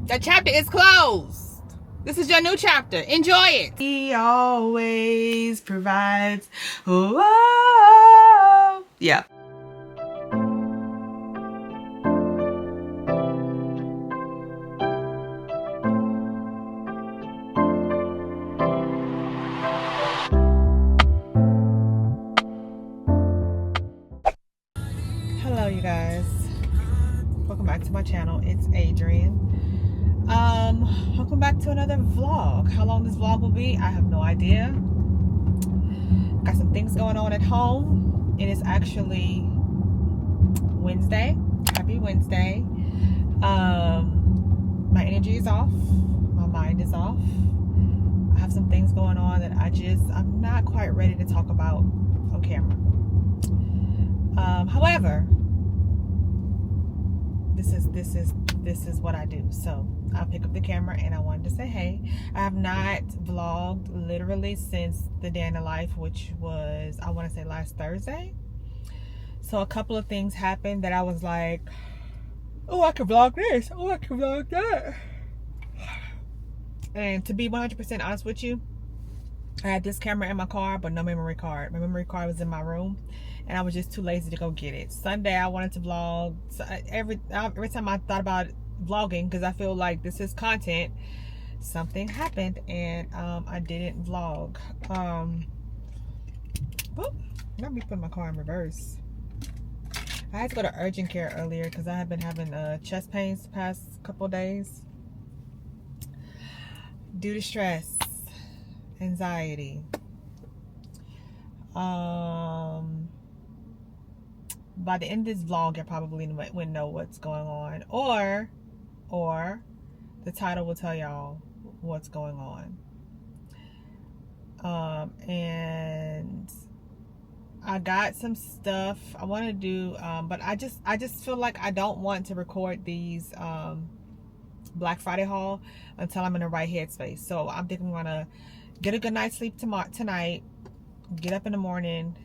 That chapter is closed. This is your new chapter. Enjoy it. He always provides. Oh, yeah. Hello, you guys. Welcome back to my channel. It's Adrianne. Welcome back to another vlog. How long this vlog will be, I have no idea. Got some things going on at home. It is actually Wednesday. Happy Wednesday. My energy is off. My mind is off. I have some things going on that I'm not quite ready to talk about on camera. However, this is what I do. So I'll pick up the camera, and I wanted to say hey. I have not vlogged literally since the day in the life, which was, I want to say, last Thursday. So a couple of things happened that I was like, oh, I could vlog this, oh, I could vlog that. And to be 100% honest with you, I had this camera in my car, but no memory card. My memory card was in my room, and I was just too lazy to go get it. Sunday, I wanted to vlog. So every time I thought about vlogging, because I feel like this is content, something happened, and I didn't vlog. Let me put my car in reverse. I had to go to urgent care earlier because I have been having chest pains the past couple days due to stress, anxiety. By the end of this vlog, I probably wouldn't know what's going on, or the title will tell y'all what's going on. And I got some stuff I want to do, but I just feel like I don't want to record these Black Friday haul until I'm in the right headspace. So I'm thinking I'm gonna get a good night's sleep tonight, get up in the morning,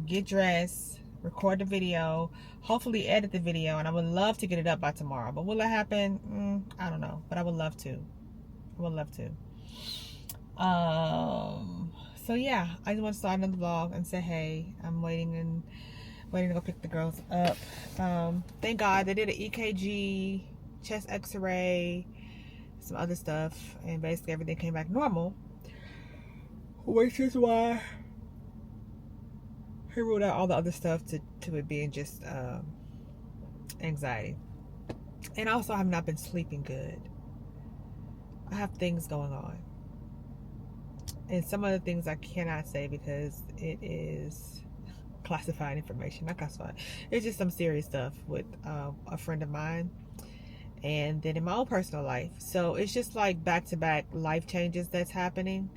get dressed, record the video, hopefully edit the video, and I would love to get it up by tomorrow. But will it happen? I don't know, but I would love to. So yeah, I just want to start another vlog and say hey. I'm waiting to go pick the girls up. Thank God they did an EKG, chest x-ray, some other stuff, and basically everything came back normal, which is why he ruled out all the other stuff to it being just anxiety. And also, I have not been sleeping good. I have things going on, and some of the things I cannot say because it is classified information. Not classified, it's just some serious stuff with a friend of mine, and then in my own personal life. So it's just like back-to-back life changes that's happening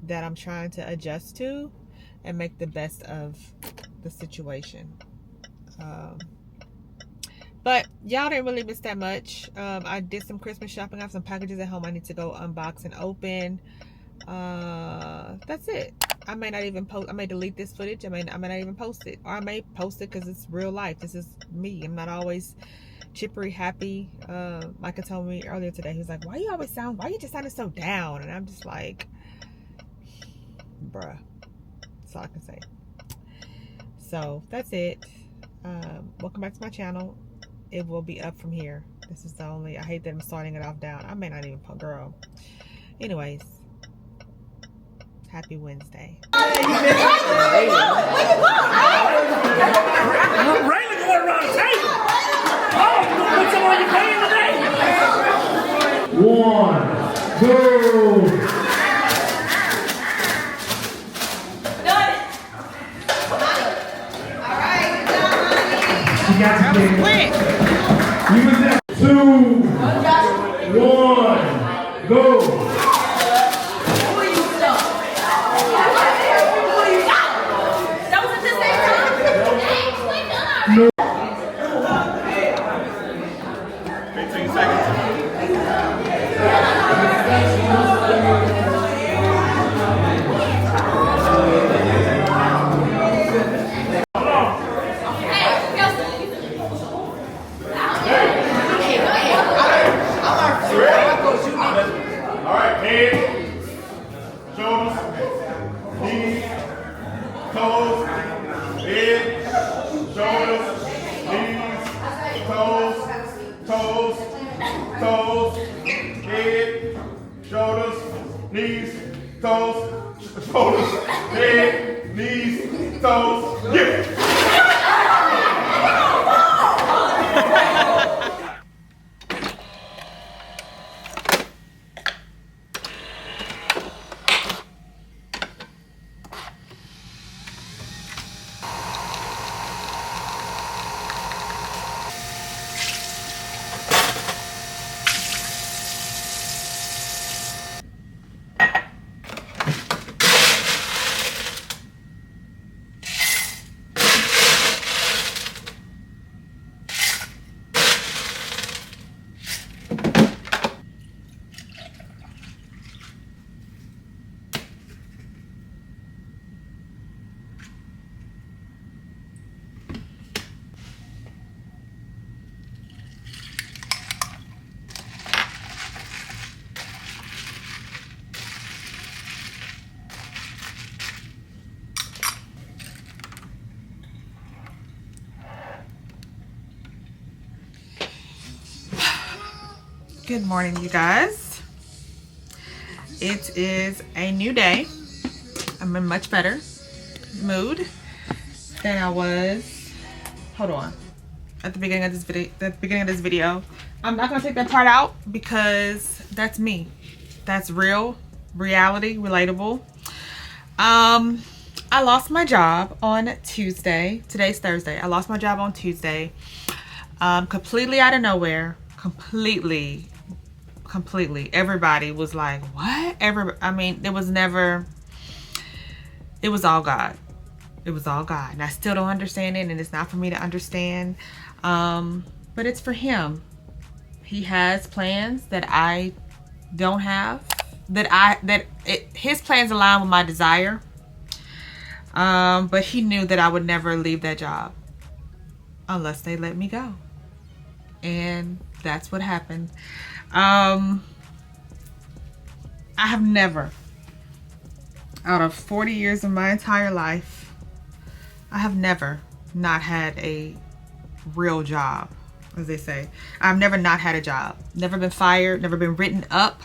that I'm trying to adjust to and make the best of the situation. But y'all didn't really miss that much. I did some Christmas shopping. I have some packages at home I need to go unbox and open. That's it. I may not even post. I may delete this footage. I may not even post it, or I may post it because it's real life. This is me. I'm not always chippery happy. Micah told me earlier today, he was like, why you just sounding so down? And I'm just like, bruh, that's all I can say. So that's it. Welcome back to my channel. It will be up from here. This is the only, I hate that I'm starting it off down. I may not even put, girl. Anyways, happy Wednesday. Raylan going around the table. Oh, you gonna put some on your pan today? 1, go. That was quick. You was there. 2, 1, go. That was at the same time. No. 15 seconds. Hey, toes, toes, head, shoulders, knees, toes, shoulders, head, knees, toes, yeah. Good morning, you guys. It is a new day. I'm in much better mood than I was. Hold on. At the beginning of this video, I'm not gonna take that part out because that's me. That's real, reality, relatable. I lost my job on Tuesday. Today's Thursday. I lost my job on Tuesday. Completely out of nowhere. Completely. Everybody was like, what? I mean, it was all God. It was all God. And I still don't understand it, and it's not for me to understand. But it's for him. He has plans that I don't have. His plans align with my desire. But he knew that I would never leave that job unless they let me go. And that's what happened. I have never, out of 40 years of my entire life, I have never not had a real job, as they say. I've never not had a job. Never been fired, never been written up.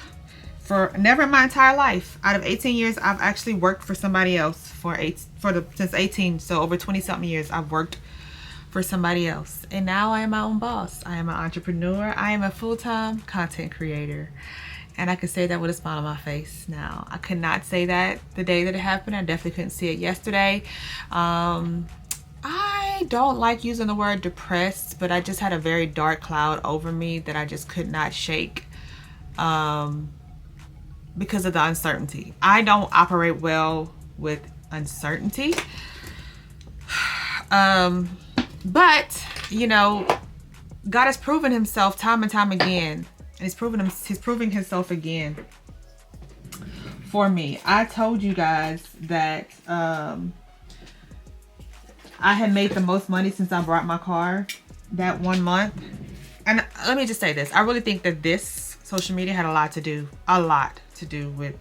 Never in my entire life. Out of 18 years, I've actually worked for somebody else since 18. So over 20 something years, I've worked for somebody else. And now I am my own boss. I am an entrepreneur. I am a full-time content creator. And I can say that with a smile on my face now. I could not say that the day that it happened. I definitely couldn't see it yesterday. I don't like using the word depressed, but I just had a very dark cloud over me that I just could not shake. Because of the uncertainty. I don't operate well with uncertainty. But, you know, God has proven himself time and time again. And he's proving himself again for me. I told you guys that I had made the most money since I bought my car that 1 month. And let me just say this. I really think that this social media had a lot to do with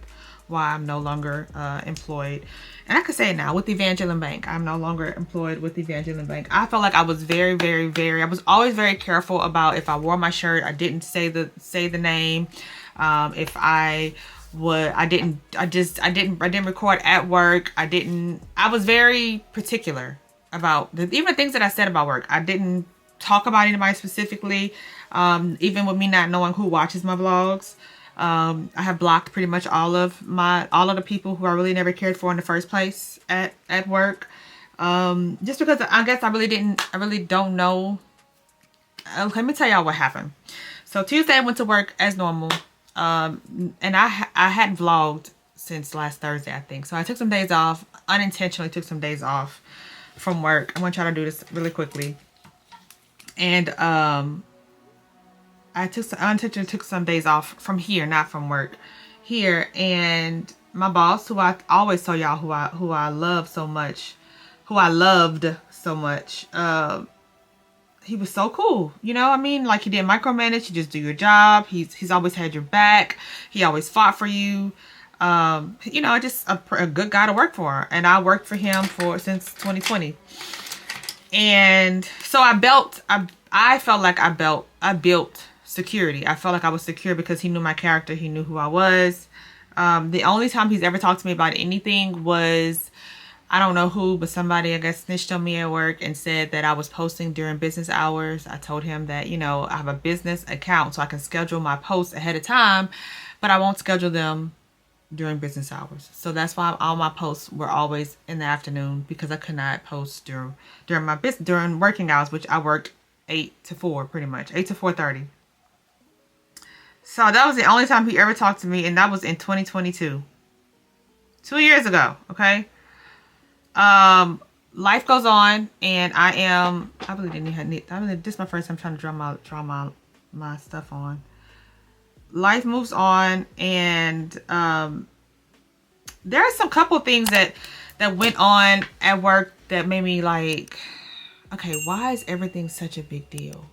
why I'm no longer employed. And I could say it now with Evangeline Bank. I'm no longer employed with Evangeline Bank. I felt like I was very, very, very, I was always very careful about if I wore my shirt, I didn't say the name. If I would, I didn't record at work. I was very particular about even the things that I said about work. I didn't talk about anybody specifically. Even with me not knowing who watches my vlogs. I have blocked pretty much all of the people who I really never cared for in the first place at work. Just because I guess I really don't know. Let me tell y'all what happened. So Tuesday I went to work as normal. And I hadn't vlogged since last Thursday, I think. So I took some days off, unintentionally took some days off from work. I'm gonna try to do this really quickly. And I unintentionally took some days off from here, not from work, here. And my boss, who I always tell y'all who I love so much, who I loved so much, he was so cool. You know what I mean? Like, he didn't micromanage. You just do your job. He's always had your back. He always fought for you. You know, just a good guy to work for. And I worked for him since 2020. And so I I felt like I built security. I felt like I was secure because he knew my character. He knew who I was. The only time he's ever talked to me about anything was, I don't know who, but somebody, I guess, snitched on me at work and said that I was posting during business hours. I told him that, you know, I have a business account so I can schedule my posts ahead of time, but I won't schedule them during business hours. So that's why all my posts were always in the afternoon, because I could not post during working hours, which I worked 8 to 4 pretty much, 8 to 4:30. So that was the only time he ever talked to me, and that was in 2022. 2 years ago, okay? Life goes on, and I believe this is my first time trying to draw my stuff on. Life moves on, and there are some couple things that went on at work that made me like, okay, why is everything such a big deal?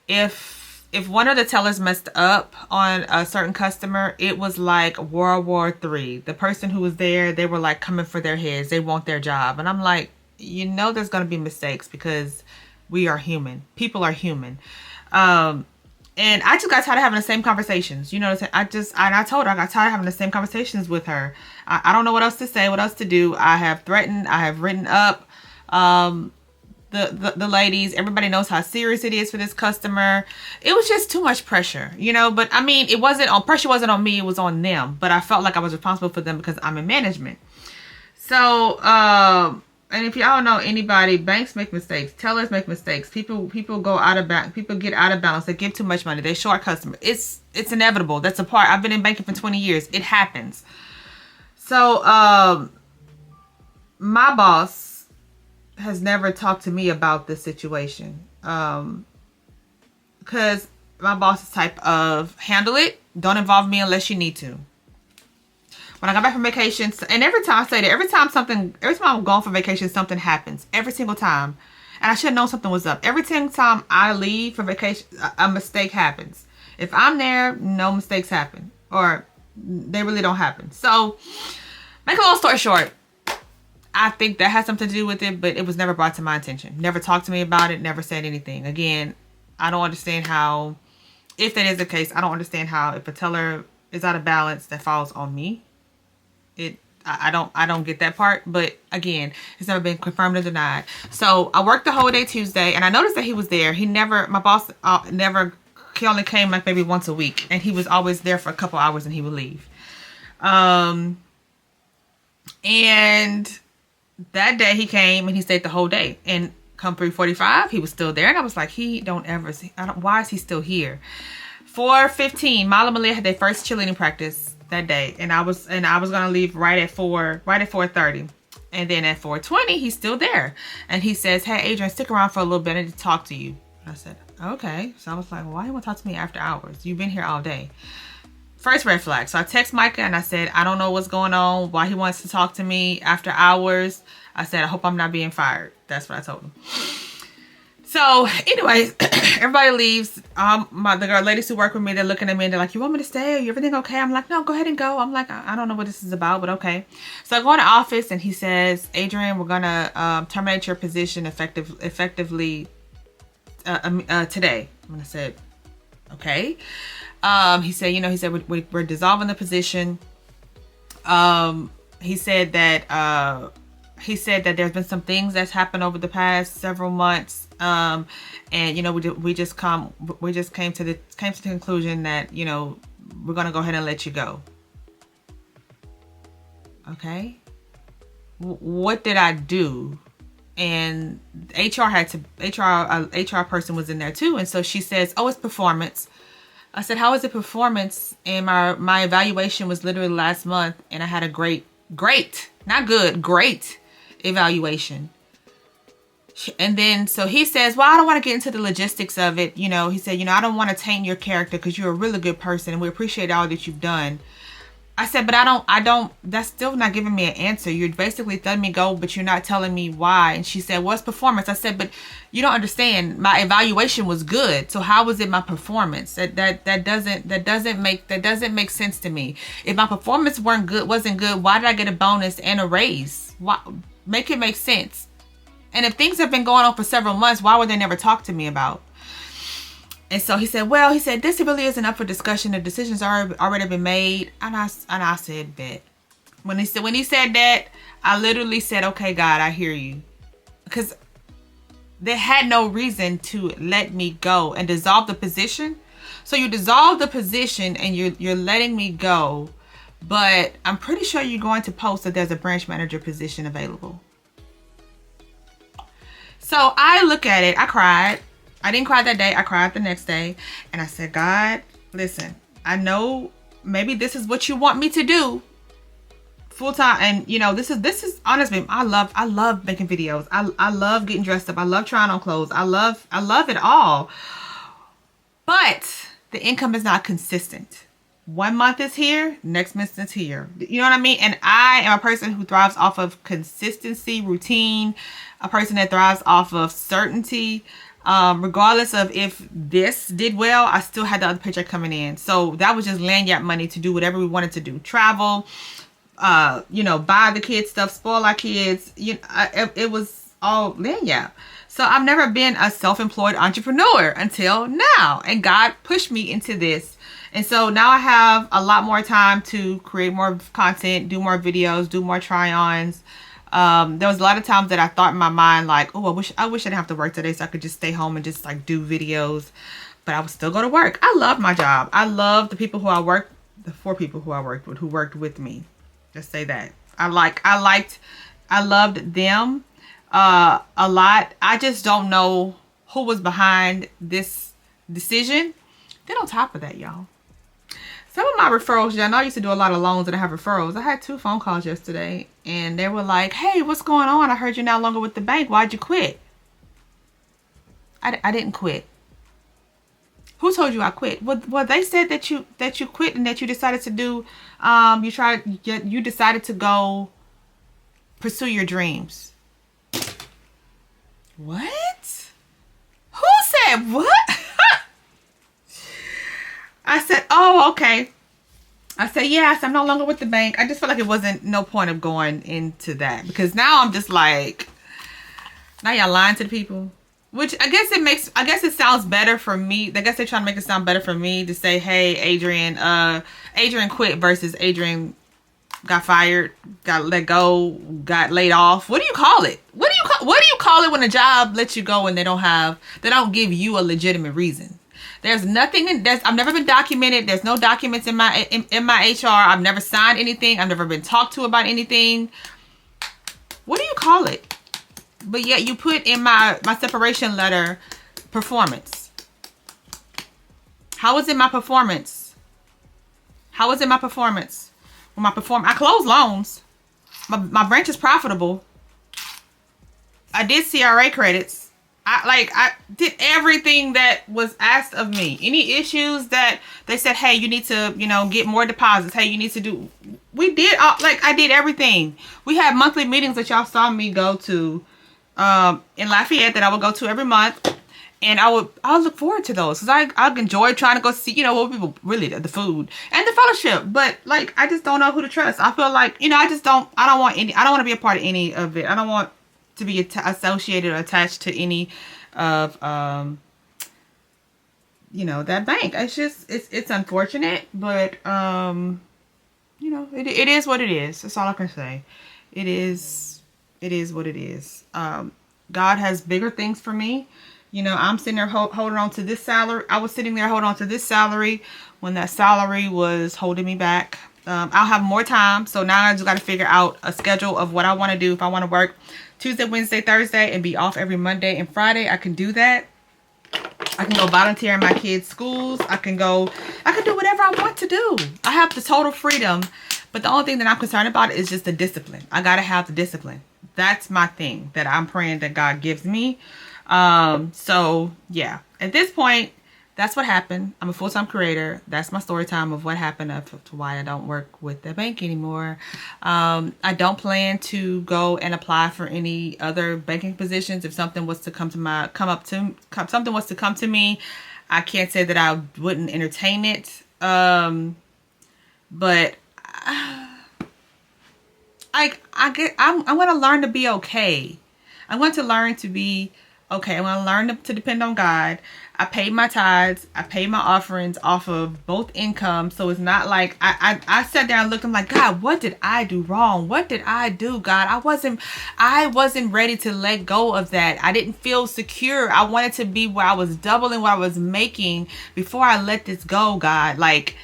If one of the tellers messed up on a certain customer, it was like World War III. The person who was there, they were like coming for their heads. They want their job. And I'm like, you know, there's going to be mistakes because we are human. People are human. And I just got tired of having the same conversations. You know what I'm saying? I told her I got tired of having the same conversations with her. I don't know what else to say, what else to do. I have threatened. I have written up the ladies. Everybody knows how serious it is for this customer. It was just too much pressure, you know. But I mean, pressure wasn't on me, it was on them. But I felt like I was responsible for them because I'm in management. So and if y'all know anybody, banks make mistakes, tellers make mistakes, people go out of balance, people get out of balance, they give too much money, they short customers. It's inevitable. That's a part. I've been in banking for 20 years. It happens. So my boss has never talked to me about this situation, because my boss is type of handle it, don't involve me unless you need to. When I got back from vacation, and every time I'm going for vacation, something happens every single time, and I should have known something was up. Every single time I leave for vacation, a mistake happens. If I'm there, no mistakes happen, or they really don't happen. So make a long story short, I think that has something to do with it, but it was never brought to my attention. Never talked to me about it, never said anything. Again, I don't understand how, if that is the case, I don't understand how if a teller is out of balance, that falls on me. I don't get that part, but again, it's never been confirmed or denied. So I worked the whole day Tuesday, and I noticed that he was there. My boss he only came like maybe once a week, and he was always there for a couple hours and he would leave. And that day he came and he stayed the whole day, and come 3:45 he was still there, and I was like, why is he still here? 4:15 Mala Malia had their first cheerleading practice that day, and I was gonna leave right at 4:30, and then at 4:20 he's still there, and he says, hey Adrianne, stick around for a little bit, I need to talk to you. I said, okay. So I was like, why do you want to talk to me after hours? You've been here all day. First red flag. So I text Micah and I said, I don't know what's going on, why he wants to talk to me after hours. I said, I hope I'm not being fired. That's what I told him. So anyways, everybody leaves. The ladies who work with me, they're looking at me and they're like, you want me to stay? Are everything okay? I'm like, no, go ahead and go. I'm like, I don't know what this is about, but okay. So I go in the office and he says, Adrianne, we're gonna terminate your position effectively today. And I said, okay. He said, we're dissolving the position. He said that there's been some things that's happened over the past several months. And we just came to the conclusion that, we're going to go ahead and let you go. Okay. What did I do? And HR person was in there too. And so she says, oh, it's performance. I said, how is it performance? And my evaluation was literally last month, and I had a great, not good, great evaluation. And then, so he says, well, I don't want to get into the logistics of it. He said, I don't want to taint your character because you're a really good person and we appreciate all that you've done. I said, but I don't, that's still not giving me an answer. You're basically letting me go, but you're not telling me why. And she said, well, it's performance. I said, but you don't understand. My evaluation was good. So how was it my performance? That doesn't make sense to me. If my performance wasn't good, why did I get a bonus and a raise? Why? Make it make sense. And if things have been going on for several months, why would they never talk to me about? And so he said, well, he said, this really isn't up for discussion. The decision's already been made. And I said, bet. When he said that, I literally said, okay, God, I hear you. Because they had no reason to let me go and dissolve the position. So you dissolve the position and you're letting me go. But I'm pretty sure you're going to post that there's a branch manager position available. So I look at it. I cried. I didn't cry that day. I cried the next day. And I said, God, listen, I know maybe this is what you want me to do full time. And you know, this is honestly, I love making videos. I love getting dressed up. I love trying on clothes. I love it all. But the income is not consistent. 1 month is here, next month is here. You know what I mean? And I am a person who thrives off of consistency, routine, a person that thrives off of certainty. Regardless of if this did well, I still had the other paycheck coming in. So that was just lanyard money to do whatever we wanted to do. Travel, you know, buy the kids stuff, spoil our kids. You know, it was all lanyard. So I've never been a self-employed entrepreneur until now. And God pushed me into this. And so now I have a lot more time to create more content, do more videos, do more try-ons. There was a lot of times that I thought in my mind, like, oh, I wish I didn't have to work today so I could just stay home and just like do videos. But I would still go to work. I love my job. I love the people who I work, the 4 people who I worked with, who worked with me. Just say that. I loved them a lot. I just don't know who was behind this decision. Then on top of that, y'all, some of my referrals, y'all know I used to do a lot of loans and I have referrals. I had 2 phone calls yesterday and they were like, hey, what's going on? I heard you're no longer with the bank. Why'd you quit? I didn't quit. Who told you I quit? Well, they said that you quit and that you decided to do, you decided to go pursue your dreams. What? Who said what? I said, oh, okay. I said, yes, I'm no longer with the bank. I just felt like it wasn't no point of going into that. Because now I'm just like, now y'all lying to the people. Which I guess it sounds better for me. I guess they're trying to make it sound better for me to say, hey, Adrianne quit versus Adrianne got fired, got let go, got laid off. What do you call it? What do you call it when a job lets you go and they don't give you a legitimate reason? There's nothing I've never been documented. There's no documents in my HR. I've never signed anything. I've never been talked to about anything. What do you call it? But yet you put in my separation letter performance. How was it my performance? How was it my performance? When I closed loans. My branch is profitable. I did CRA credits. I did everything that was asked of me. Any issues that they said, hey, you need to, you know, get more deposits. Hey, you need to do. We did, I did everything. We had monthly meetings that y'all saw me go to in Lafayette that I would go to every month. And I look forward to those because I enjoy trying to go see, you know, what people really did, the food and the fellowship. But like, I just don't know who to trust. I feel like, you know, I don't want to be a part of any of it. I don't want to be associated or attached to any of, you know, that bank. It's just, it's unfortunate, but, you know, it is what it is. That's all I can say. It is what it is. God has bigger things for me. You know, I'm sitting there holding on to this salary. I was sitting there holding on to this salary when that salary was holding me back. I'll have more time. So now I just got to figure out a schedule of what I want to do. If I want to work Tuesday, Wednesday, Thursday, and be off every Monday and Friday, I can do that. I can go volunteer in my kids' schools. I can do whatever I want to do. I have the total freedom. But the only thing that I'm concerned about is just the discipline. I got to have the discipline. That's my thing that I'm praying that God gives me. So yeah, at this point, that's what happened. I'm a full-time creator. That's my story time of what happened to why I don't work with the bank anymore. I don't plan to go and apply for any other banking positions. If something was to come to me, I can't say that I wouldn't entertain it. But I want to learn to be okay. I want to learn to be okay. I want to learn to depend on God. I paid my tithes. I paid my offerings off of both incomes. So it's not like I sat there and looked. I'm like, God, what did I do wrong? What did I do, God? I wasn't ready to let go of that. I didn't feel secure. I wanted to be where I was doubling what I was making before I let this go, God. Like,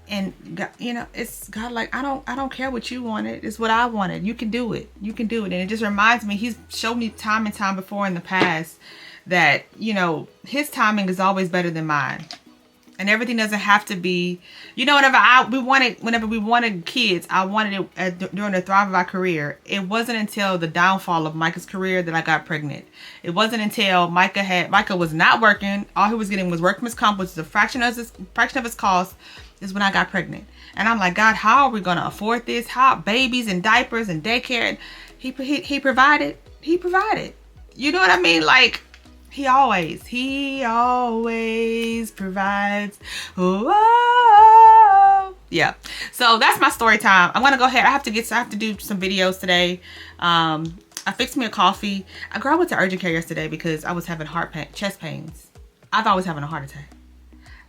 and God, you know, it's God, like, I don't care what you wanted. It's what I wanted. You can do it. You can do it. And it just reminds me, he's showed me time and time before in the past that, you know, his timing is always better than mine. And everything doesn't have to be, you know, whenever we wanted kids, I wanted it during the thrive of our career. It wasn't until the downfall of Micah's career that I got pregnant. It wasn't until Micah was not working. All he was getting was workman's comp, which is a fraction of his cost, is when I got pregnant. And I'm like, God, how are we going to afford this? How babies and diapers and daycare? He provided. He provided. You know what I mean? Like, he always provides. Oh, yeah. So that's my story time. I'm gonna go ahead. I have to do some videos today. I fixed me a coffee. I went to urgent care yesterday because I was having chest pains. I thought I was having a heart attack.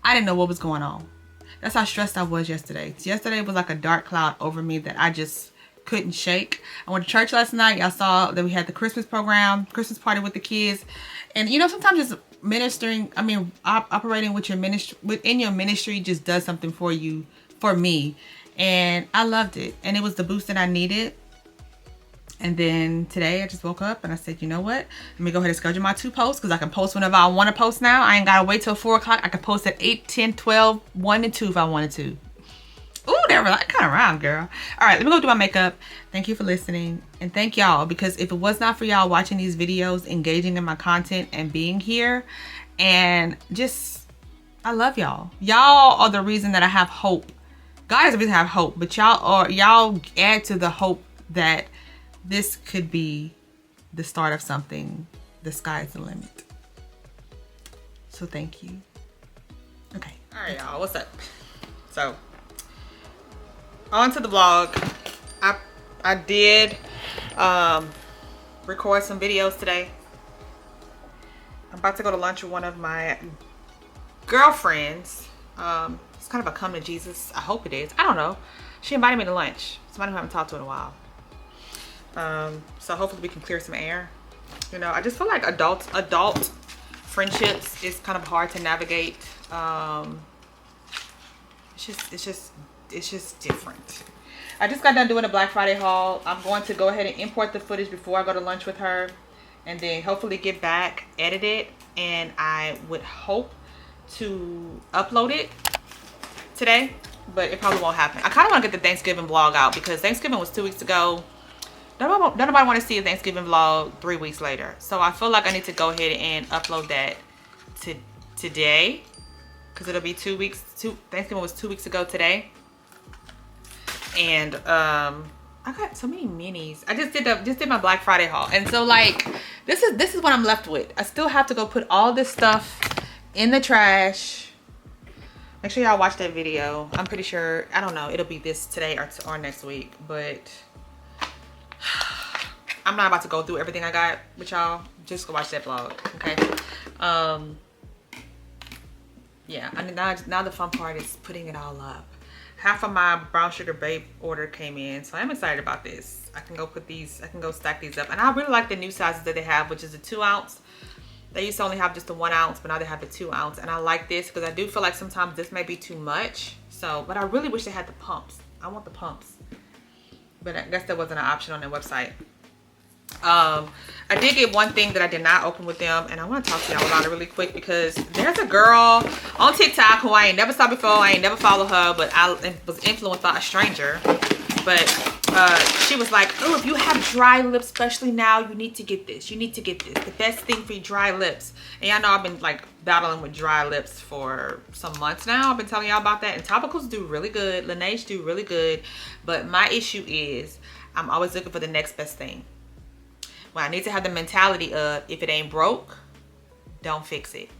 I didn't know what was going on. That's how stressed I was yesterday. Yesterday was like a dark cloud over me that I just couldn't shake. I went to church last night. Y'all saw that we had the Christmas party with the kids. And you know, sometimes just operating with your ministry, within your ministry, just does something for you, for me. And I loved it. And it was the boost that I needed. And then today I just woke up and I said, you know what? Let me go ahead and schedule my 2 posts, because I can post whenever I want to post now. I ain't got to wait till 4 o'clock. I can post at 8, 10, 12, 1, and 2 if I wanted to. Ooh, that kind of rhymed, girl. All right, let me go do my makeup. Thank you for listening. And thank y'all, because if it was not for y'all watching these videos, engaging in my content, and being here, and just, I love y'all. Y'all are the reason that I have hope. God is the reason I have hope, but y'all add to the hope that this could be the start of something. The sky's the limit. So thank you. Okay. All right, y'all. What's up? So, on to the vlog. I did record some videos today. I'm about to go to lunch with one of my girlfriends. It's kind of a come to Jesus. I hope it is. I don't know. She invited me to lunch. Somebody who I haven't talked to in a while. So hopefully we can clear some air. You know, I just feel like adult friendships is kind of hard to navigate. It's just different. I just got done doing a Black Friday haul. I'm going to go ahead and import the footage before I go to lunch with her, and then hopefully get back, edit it, and I would hope to upload it today, but it probably won't happen. I kind of want to get the Thanksgiving vlog out, because Thanksgiving was 2 weeks ago. Don't nobody want to see a Thanksgiving vlog 3 weeks later. So I feel like I need to go ahead and upload that today, because it'll be 2 weeks. Thanksgiving was 2 weeks ago today. And I got so many minis. I just did my Black Friday haul, and so like this is what I'm left with. I still have to go put all this stuff in the trash. Make sure y'all watch that video. I'm pretty sure, I don't know, it'll be this today or next week, but I'm not about to go through everything I got with y'all. Just go watch that vlog, okay? Yeah, I mean, now the fun part is putting it all up. Half of my brown sugar babe order came in, so I'm excited about this. I can go stack these up, and I really like the new sizes that they have, which is a 2 ounce. They used to only have just the 1 ounce, but now they have the 2 ounce, and I like this because I do feel like sometimes this may be too much. So, but I really wish they had the pumps. I want the pumps, but I guess there wasn't an option on their website. I did get one thing that I did not open with them, and I want to talk to y'all about it really quick, because there's a girl on TikTok who I ain't never saw before. I ain't never followed her, but I was influenced by a stranger. But she was like, oh, if you have dry lips, especially now, you need to get this. You need to get this. The best thing for your dry lips. And y'all know I've been like battling with dry lips for some months now. I've been telling y'all about that. And topicals do really good. Laneige do really good. But my issue is I'm always looking for the next best thing. Well, I need to have the mentality of, if it ain't broke, don't fix it.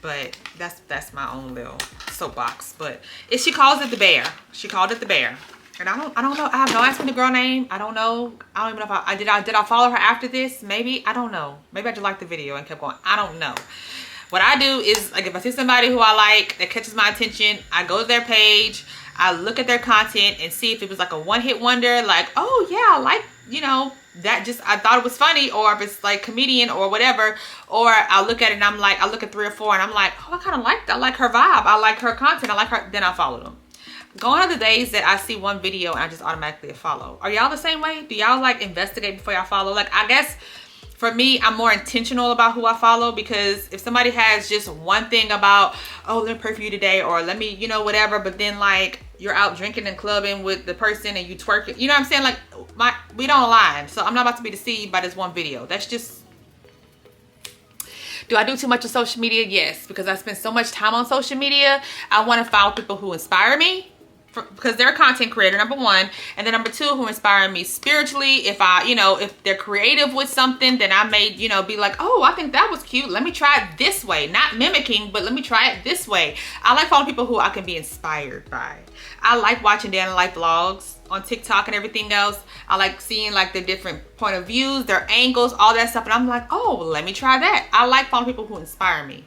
But that's my own little soapbox. But she calls it the bear. She called it the bear. And I don't know. I have no asking the girl name. I don't know. I don't even know if did I follow her after this? Maybe. I don't know. Maybe I just liked the video and kept going. I don't know. What I do is, like, if I see somebody who I like that catches my attention, I go to their page, I look at their content and see if it was like a one-hit wonder, like, oh yeah, I like, you know, that just, I thought it was funny, or if it's like comedian or whatever, or I look at it and I'm like, I look at 3 or 4 and I'm like, oh, I kind of like that. I like her vibe. I like her content. I like her. Then I follow them. Gone are the days that I see one video and I just automatically follow. Are y'all the same way? Do y'all like investigate before y'all follow? Like, I guess for me, I'm more intentional about who I follow, because if somebody has just one thing about, oh, let me pray for you today, or let me, you know, whatever, but then like you're out drinking and clubbing with the person and you twerking, you know what I'm saying? Like, we don't align. So I'm not about to be deceived by this one video. That's just, do I do too much on social media? Yes, because I spend so much time on social media. I want to follow people who inspire me, because they're a content creator, number 1, and then number 2, who inspire me spiritually. If I, you know, if they're creative with something, then I may, you know, be like, oh, I think that was cute, let me try it this way. Not mimicking, but let me try it this way. I like following people who I can be inspired by. I like watching Dan and Life vlogs on TikTok and everything else. I like seeing like the different point of views, their angles, all that stuff, and I'm like, oh, let me try that. I like following people who inspire me.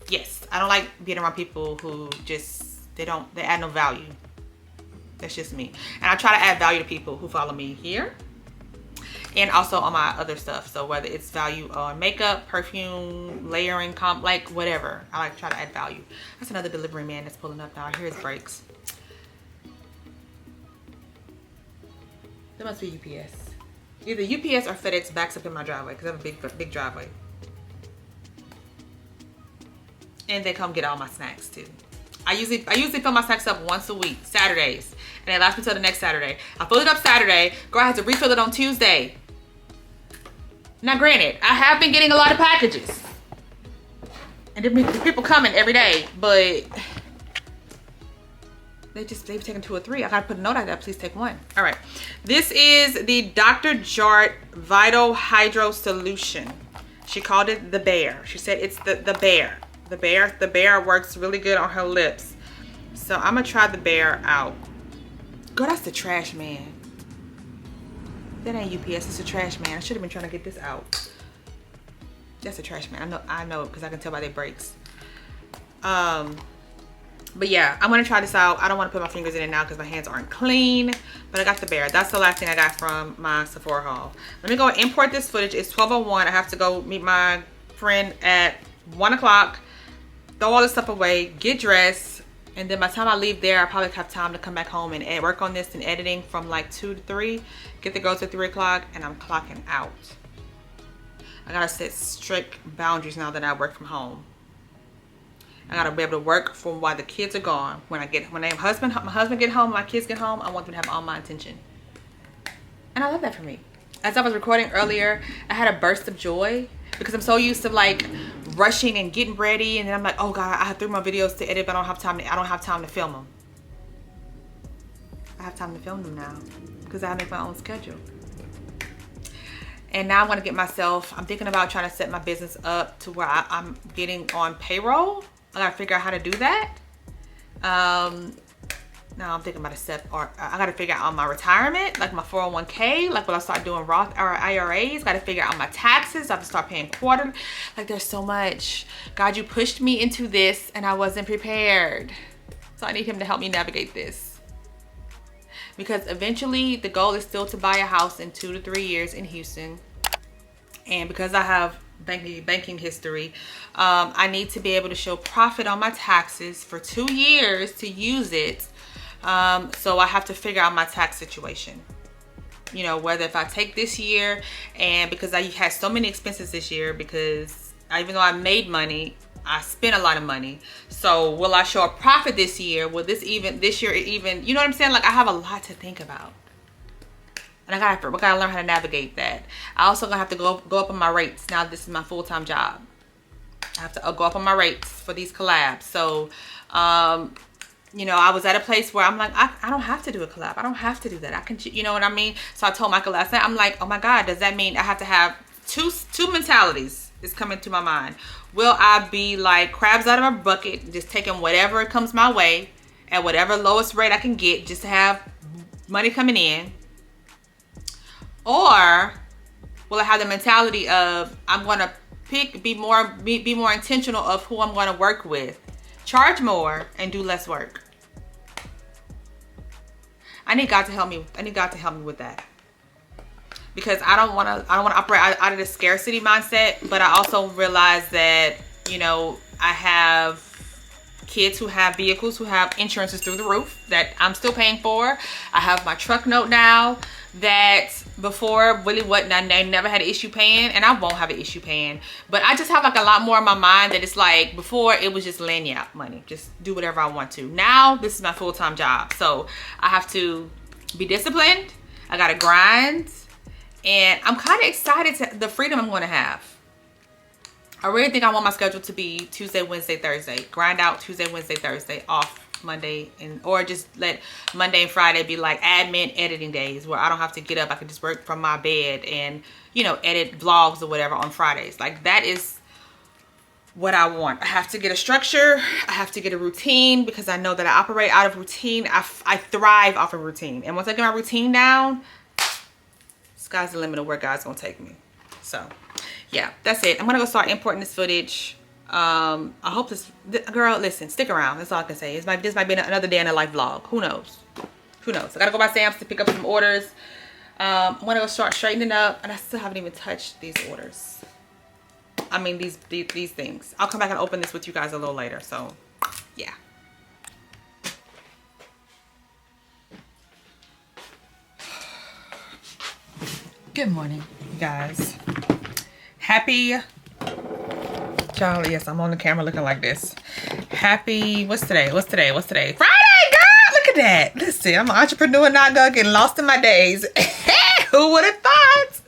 Yes, I don't like being around people who just, they add no value. That's just me. And I try to add value to people who follow me here and also on my other stuff. So whether it's value on makeup, perfume, layering, like whatever, I like to try to add value. That's another delivery man that's pulling up now. I hear his brakes. That must be UPS. Either UPS or FedEx backs up in my driveway, because I have a big driveway. And they come get all my snacks too. I usually fill my snacks up once a week, Saturdays, and it lasts me till the next Saturday. I fill it up Saturday, girl, I have to refill it on Tuesday. Now granted, I have been getting a lot of packages, and there people coming every day, but they've taken 2 or 3. I gotta put a note out there, please take 1. All right, this is the Dr. Jart Vital Hydro Solution. She called it the Bear. She said it's the Bear. The bear works really good on her lips. So I'm gonna try the Bear out. Girl, that's the trash man. That ain't UPS, it's a trash man. I should have been trying to get this out. That's a trash man. I know because I can tell by their brakes. But yeah, I'm gonna try this out. I don't want to put my fingers in it now because my hands aren't clean. But I got the Bear. That's the last thing I got from my Sephora haul. Let me go and import this footage. It's 12:01. I have to go meet my friend at 1 o'clock. Throw all this stuff away, get dressed, and then by the time I leave there, I probably have time to come back home and work on this and editing from like 2 to 3. Get the girls at 3 o'clock, and I'm clocking out. I gotta set strict boundaries now that I work from home. I gotta be able to work from while the kids are gone. When my husband get home, my kids get home, I want them to have all my attention. And I love that for me. As I was recording earlier, I had a burst of joy because I'm so used to like rushing and getting ready, and then I'm like, oh God, I have 3 more videos to edit, but I don't have time to film them. I have time to film them now because I make my own schedule. And now I'm I'm thinking about trying to set my business up to where I'm getting on payroll. I gotta figure out how to do that. Now I'm thinking about I gotta figure out my retirement, like my 401k, like when I start doing Roth or IRAs. Gotta figure out my taxes. I have to start paying quarterly. Like, there's so much. God, you pushed me into this and I wasn't prepared. So I need him to help me navigate this. Because eventually the goal is still to buy a house in 2 to 3 years in Houston. And because I have banking history, I need to be able to show profit on my taxes for 2 years to use it. So I have to figure out my tax situation, you know, whether if I take this year, and because I had so many expenses this year, because even though I made money, I spent a lot of money. So will I show a profit this year? Will this year even, you know what I'm saying? Like, I have a lot to think about, and I gotta learn how to navigate that. I also gonna have to go up on my rates. Now this is my full-time job. I have to go up on my rates for these collabs. So, you know, I was at a place where I'm like, I don't have to do a collab. I don't have to do that. I can, you know what I mean? So I told Michael last night, I'm like, oh my God, does that mean I have to have two mentalities is coming to my mind? Will I be like crabs out of a bucket, just taking whatever comes my way at whatever lowest rate I can get just to have money coming in? Or will I have the mentality of, I'm going to be more intentional of who I'm going to work with. Charge more and do less work. I need God to help me. I need God to help me with that. Because I don't want to operate out of the scarcity mindset, but I also realize that, you know, I have kids who have vehicles, who have insurances through the roof that I'm still paying for. I have my truck note now that before really wasn't, I never had an issue paying, and I won't have an issue paying. But I just have like a lot more in my mind that it's like, before it was just laying out money, just do whatever I want to. Now this is my full-time job, so I have to be disciplined. I gotta grind, and I'm kind of excited to the freedom I'm going to have. I really think I want my schedule to be Tuesday, Wednesday, Thursday. Grind out Tuesday, Wednesday, Thursday, off Monday, or just let Monday and Friday be like admin editing days where I don't have to get up. I can just work from my bed and, you know, edit vlogs or whatever on Fridays. Like, that is what I want. I have to get a structure. I have to get a routine, because I know that I operate out of routine. I thrive off of routine. And once I get my routine down, sky's the limit of where God's gonna take me. So yeah, that's it. I'm gonna go start importing this footage. I hope this, girl, listen, stick around. That's all I can say. This might be another day in a life vlog. Who knows? Who knows? I gotta go by Sam's to pick up some orders. I'm gonna go start straightening up, and I still haven't even touched these orders. I mean, these things. I'll come back and open this with you guys a little later. So yeah. Good morning, you guys. Happy, Charlie, yes, I'm on the camera looking like this. Happy, what's today? Friday, girl, look at that. Listen, I'm an entrepreneur, not gonna get lost in my days. Who would have thought?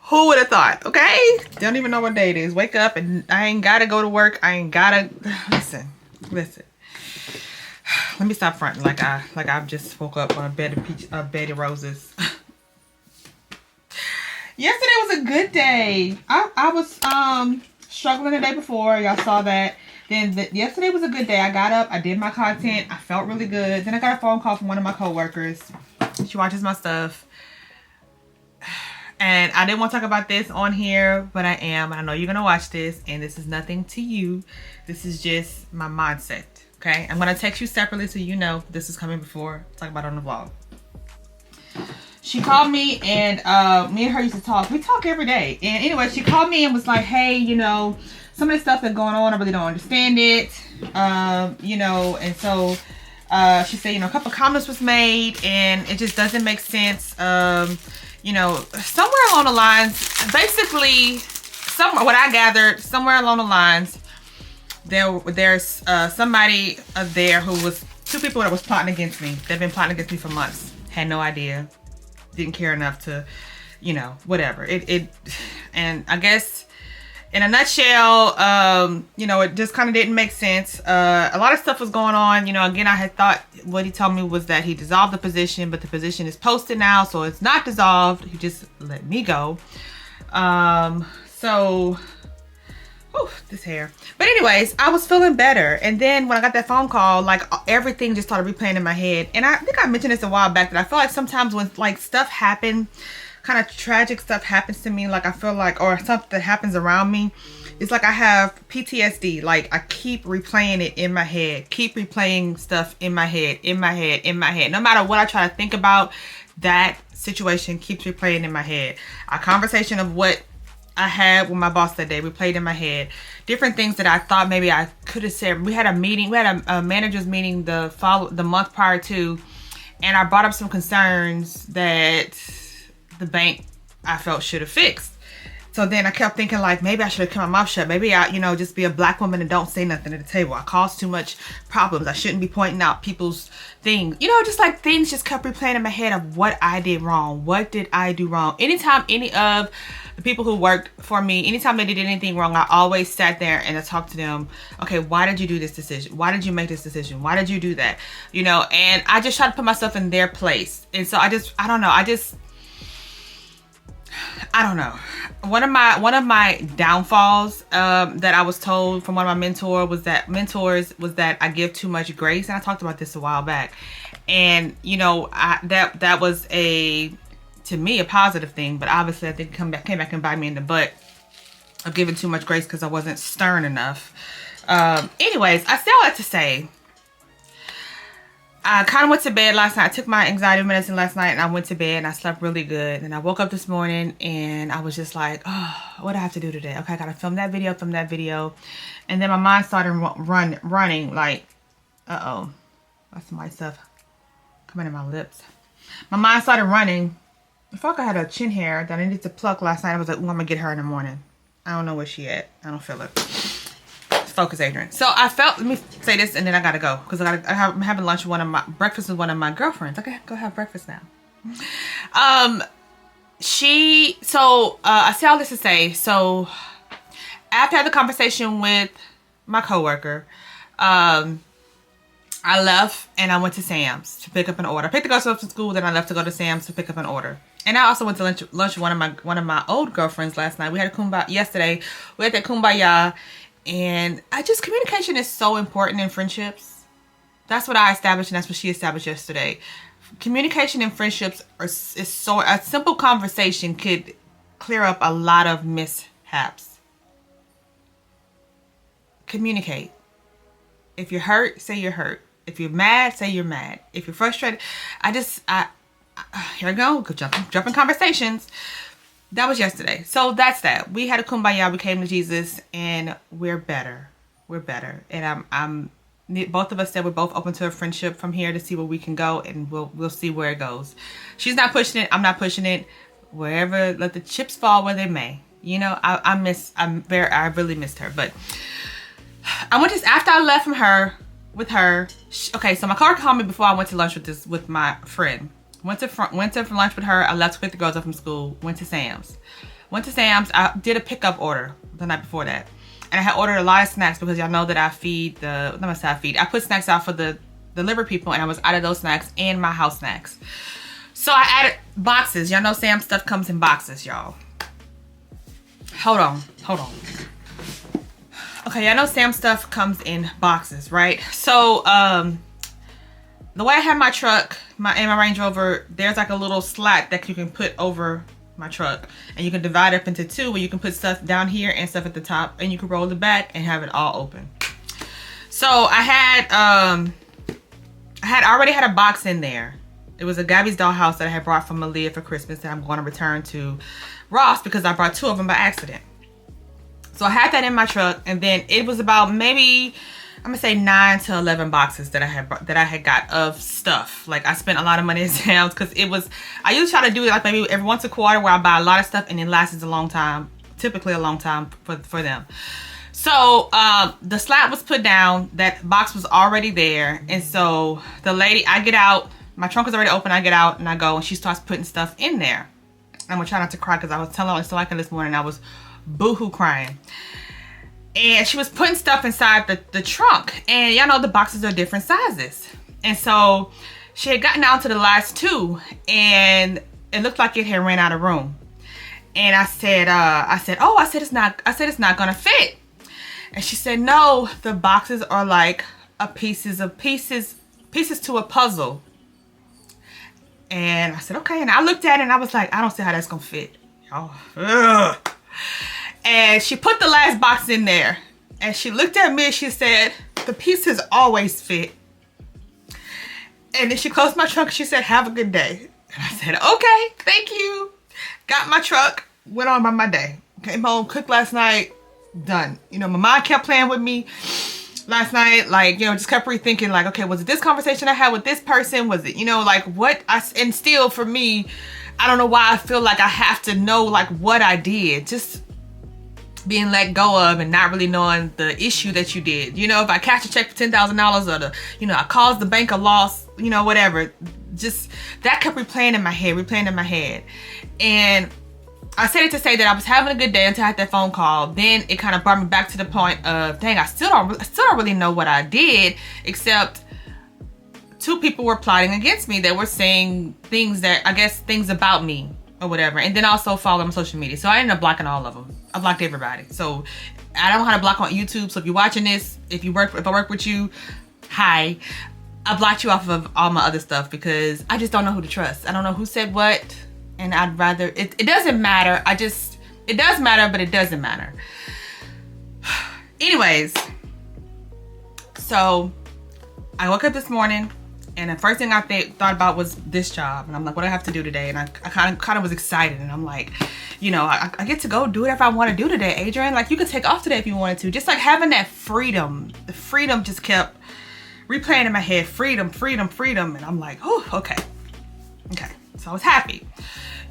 Who would have thought? Okay, don't even know what day it is. Wake up and I ain't gotta go to work. I ain't gotta, listen. Let me stop fronting like I've just woke up on a bed of roses. Yesterday was a good day. I was struggling the day before. Y'all saw that. Then yesterday was a good day. I got up. I did my content. I felt really good. Then I got a phone call from one of my coworkers. She watches my stuff. And I didn't want to talk about this on here, but I am. I know you're going to watch this. And this is nothing to you. This is just my mindset. Okay? I'm going to text you separately so you know this is coming before I talk about it on the vlog. She called me, and me and her used to talk. We talk every day. And anyway, she called me and was like, hey, you know, some of the stuff that's going on, I really don't understand it. You know, and so she said, you know, a couple comments was made, and it just doesn't make sense. You know, somewhere along the lines, basically, what I gathered, somewhere along the lines, there's somebody there who was, two people that was plotting against me. They've been plotting against me for months. Had no idea. Didn't care enough to, you know, whatever. And I guess in a nutshell, you know, it just kind of didn't make sense. A lot of stuff was going on. You know, again, I had thought what he told me was that he dissolved the position, but the position is posted now, so it's not dissolved. He just let me go. So, whew, this hair. But anyways, I was feeling better. And then when I got that phone call, like everything just started replaying in my head. And I think I mentioned this a while back, that I feel like sometimes when like stuff happens, kind of tragic stuff happens to me, like I feel like, or something that happens around me, it's like I have PTSD. Like I keep replaying it in my head, keep replaying stuff in my head. No matter what I try to think about, that situation keeps replaying in my head. A conversation of what I had with my boss that day replayed in my head. Different things that I thought maybe I could have said. We had a meeting. We had a manager's meeting the month prior to, and I brought up some concerns that the bank I felt should have fixed. So then I kept thinking like, maybe I should have kept my mouth shut. Maybe I, you know, just be a black woman and don't say nothing at the table. I cause too much problems. I shouldn't be pointing out people's things. You know, just like things just kept replaying in my head of what I did wrong. What did I do wrong? Anytime any of the people who worked for me, anytime they did anything wrong, I always sat there and I talked to them. Okay, why did you do this decision? Why did you make this decision? Why did you do that? You know, and I just try to put myself in their place. And so I don't know. One of my downfalls that I was told from one of my mentors was that I give too much grace, and I talked about this a while back. And you know, that was to me a positive thing, but obviously I think it came back and bite me in the butt. of giving too much grace because I wasn't stern enough. Anyways, I say all that to say, I kind of went to bed last night. I took my anxiety medicine last night and I went to bed and I slept really good. And I woke up this morning and I was just like, oh, what do I have to do today? Okay, I gotta film that video. And then my mind started running like, uh-oh, that's my stuff coming in my lips. My mind started running. I felt like I had a chin hair that I needed to pluck last night. I was like, ooh, I'm gonna get her in the morning. I don't know where she at. I don't feel it. Focus, Adrian. So I felt, let me say this and then I gotta go because I'm having lunch with breakfast with one of my girlfriends. Okay, go have breakfast now. I say all this to say, so after I had the conversation with my coworker, I left and I went to Sam's to pick up an order. I picked the girls up from school, then I left to go to Sam's to pick up an order. And I also went to lunch with one of my old girlfriends last night. We had a kumbaya yesterday. We had that kumbaya. And communication is so important in friendships. That's what I established and that's what she established yesterday. Communication in friendships a simple conversation could clear up a lot of mishaps. Communicate. If you're hurt, say you're hurt. If you're mad, say you're mad. If you're frustrated, here we go, jumping conversations. That was yesterday. So that's that. We had a kumbaya. We came to Jesus and we're better. We're better. And both of us said we're both open to a friendship from here to see where we can go and we'll see where it goes. She's not pushing it. I'm not pushing it. Wherever, let the chips fall where they may. You know, I really missed her. But I went to, after I left with her. Okay, so my car called me before I went to lunch with my friend. Went to lunch with her. I left to pick the girls up from school. Went to Sam's. I did a pickup order the night before that. And I had ordered a lot of snacks because y'all know that I feed I put snacks out for the delivery people and I was out of those snacks and my house snacks. So I added boxes. Y'all know Sam's stuff comes in boxes, y'all. Hold on. Okay, y'all know Sam's stuff comes in boxes, right? So, the way I have my truck, my Range Rover, there's like a little slat that you can put over my truck. And you can divide it up into two where you can put stuff down here and stuff at the top. And you can roll it back and have it all open. So I already had a box in there. It was a Gabby's dollhouse that I had brought from Malia for Christmas that I'm going to return to Ross because I brought 2 of them by accident. So I had that in my truck. And then it was about maybe, I'm gonna say 9 to 11 boxes that I had got of stuff. Like I spent a lot of money at Sam's because I usually try to do it like maybe every once a quarter where I buy a lot of stuff and it lasts a long time, typically a long time for them. So the slat was put down, that box was already there. And so the lady, I get out, my trunk was already open, I get out and I go and she starts putting stuff in there. I'm gonna try not to cry because I was telling her it's like this morning, I was boohoo crying. And she was putting stuff inside the trunk. And y'all know the boxes are different sizes. And so she had gotten down to the last 2. And it looked like it had ran out of room. And I said, it's not gonna fit. And she said, no, the boxes are like pieces to a puzzle. And I said, okay. And I looked at it and I was like, I don't see how that's gonna fit. Oh, and she put the last box in there. And she looked at me and she said, the pieces always fit. And then she closed my trunk and she said, have a good day. And I said, okay, thank you. Got my truck, went on by my day. Came home, cooked last night, done. You know, my mind kept playing with me last night. Like, you know, just kept rethinking like, okay, was it this conversation I had with this person? Was it, you know, like and still for me, I don't know why I feel like I have to know like what I did. Just being let go of and not really knowing the issue that you did. You know, if I cash a check for $10,000 or I caused the bank a loss, you know, whatever. Just that kept replaying in my head. And I said it to say that I was having a good day until I had that phone call. Then it kind of brought me back to the point of, dang, I still don't really know what I did, except 2 people were plotting against me that were saying things about me or whatever. And then also follow them on social media. So I ended up blocking all of them. I blocked everybody. So I don't know how to block on YouTube. So if you're watching this, if I work with you, hi. I blocked you off of all my other stuff because I just don't know who to trust. I don't know who said what. And I'd rather, it doesn't matter. It does matter, but it doesn't matter. Anyways, so I woke up this morning, and the first thing I thought about was this job. And I'm like, what do I have to do today? And I kind of was excited. And I'm like, you know, I get to go do whatever I want to do today, Adrianne. Like, you could take off today if you wanted to. Just like having that freedom. The freedom just kept replaying in my head. Freedom, freedom, freedom. And I'm like, oh, okay. Okay. So I was happy.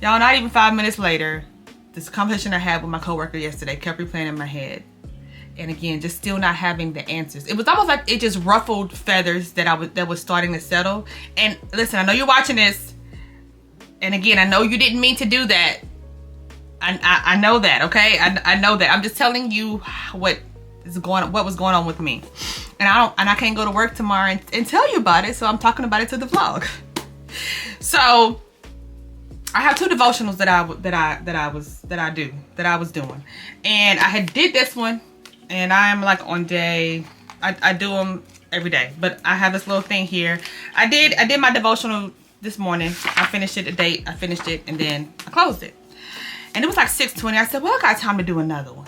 Y'all, not even 5 minutes later, this conversation I had with my coworker yesterday kept replaying in my head. And again, just still not having the answers. It was almost like it just ruffled feathers that was starting to settle. And listen, I know you're watching this. And again, I know you didn't mean to do that. I know that, okay? I know that. I'm just telling you what was going on with me. And I can't go to work tomorrow and tell you about it. So I'm talking about it to the vlog. So I have 2 devotionals that I was doing. And I had did this one. And I'm like on day, I do them every day, but I have this little thing here. I did my devotional this morning. I finished it I finished it, and then I closed it. And it was like 6:20. I said, well, I got time to do another one.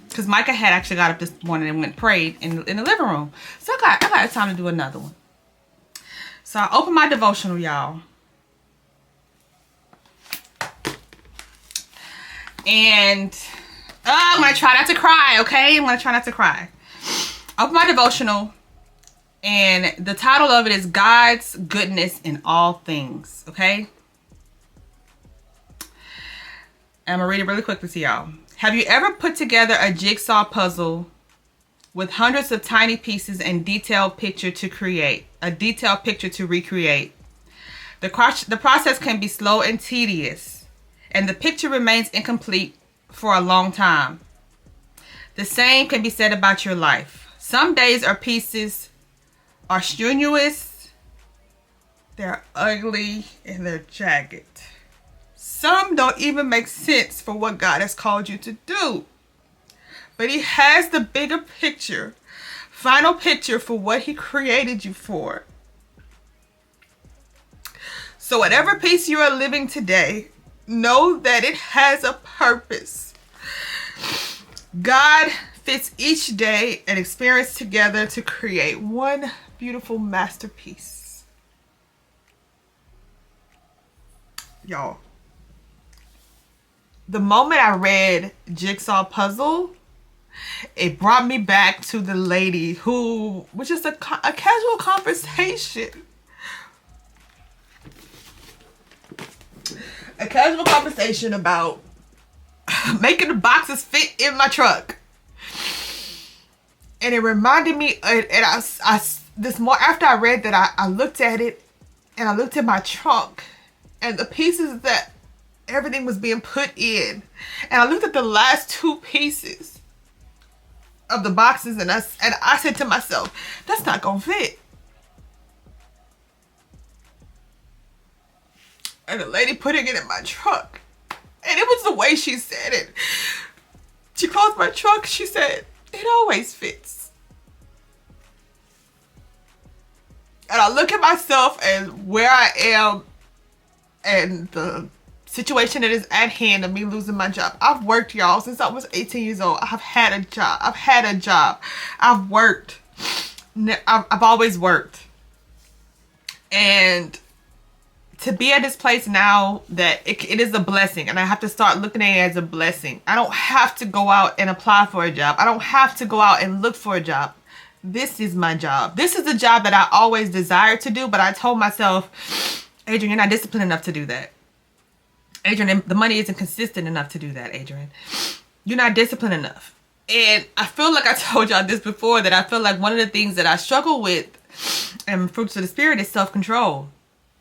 Because Micah had actually got up this morning and went and prayed in the living room. So I got time to do another one. So I opened my devotional, y'all. And I'm going to try not to cry, okay? I'm going to try not to cry. Open my devotional, and the title of it is God's Goodness in All Things, okay? I'm going to read it really quickly to y'all. Have you ever put together a jigsaw puzzle with hundreds of tiny pieces and detailed picture to recreate? The process can be slow and tedious, and the picture remains incomplete for a long time. The same can be said about your life. Some days or pieces are strenuous, they're ugly, and they're jagged. Some don't even make sense for what God has called you to do. But He has the bigger picture, final picture for what He created you for. So whatever piece you are living today, know that it has a purpose. God fits each day and experience together to create one beautiful masterpiece. Y'all, the moment I read Jigsaw Puzzle, it brought me back to the lady who was just a casual conversation. A casual conversation about making the boxes fit in my truck. And it reminded me, and after I read that, I looked at it, and I looked at my trunk, and the pieces that everything was being put in, and I looked at the last 2 pieces of the boxes, and I said to myself, that's not gonna fit. And the lady putting it in my truck, and it was the way she said it. She closed my trunk. She said, it always fits. And I look at myself and where I am and the situation that is at hand of me losing my job. I've worked, y'all, since I was 18 years old. I've had a job. I've worked. I've always worked. And to be at this place now, that it is a blessing, and I have to start looking at it as a blessing. I don't have to go out and apply for a job. I don't have to go out and look for a job. This is my job. This is the job that I always desired to do, but I told myself, Adrianne, you're not disciplined enough to do that. Adrianne, the money isn't consistent enough to do that, Adrianne. You're not disciplined enough. And I feel like I told y'all this before, that I feel like one of the things that I struggle with and fruits of the spirit is self-control.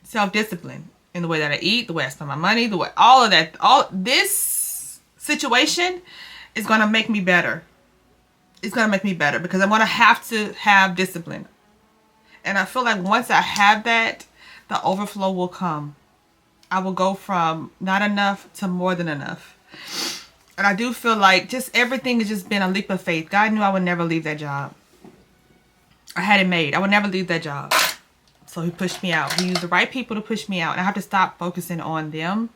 Self-discipline in the way that I eat, the way I spend my money, the way all of that. All this situation is going to make me better. It's going to make me better because I'm going to have discipline. And I feel like once I have that, the overflow will come. I will go from not enough to more than enough. And I do feel like just everything has just been a leap of faith. God knew I would never leave that job. I had it made. I would never leave that job. So He pushed me out. He used the right people to push me out. And I have to stop focusing on them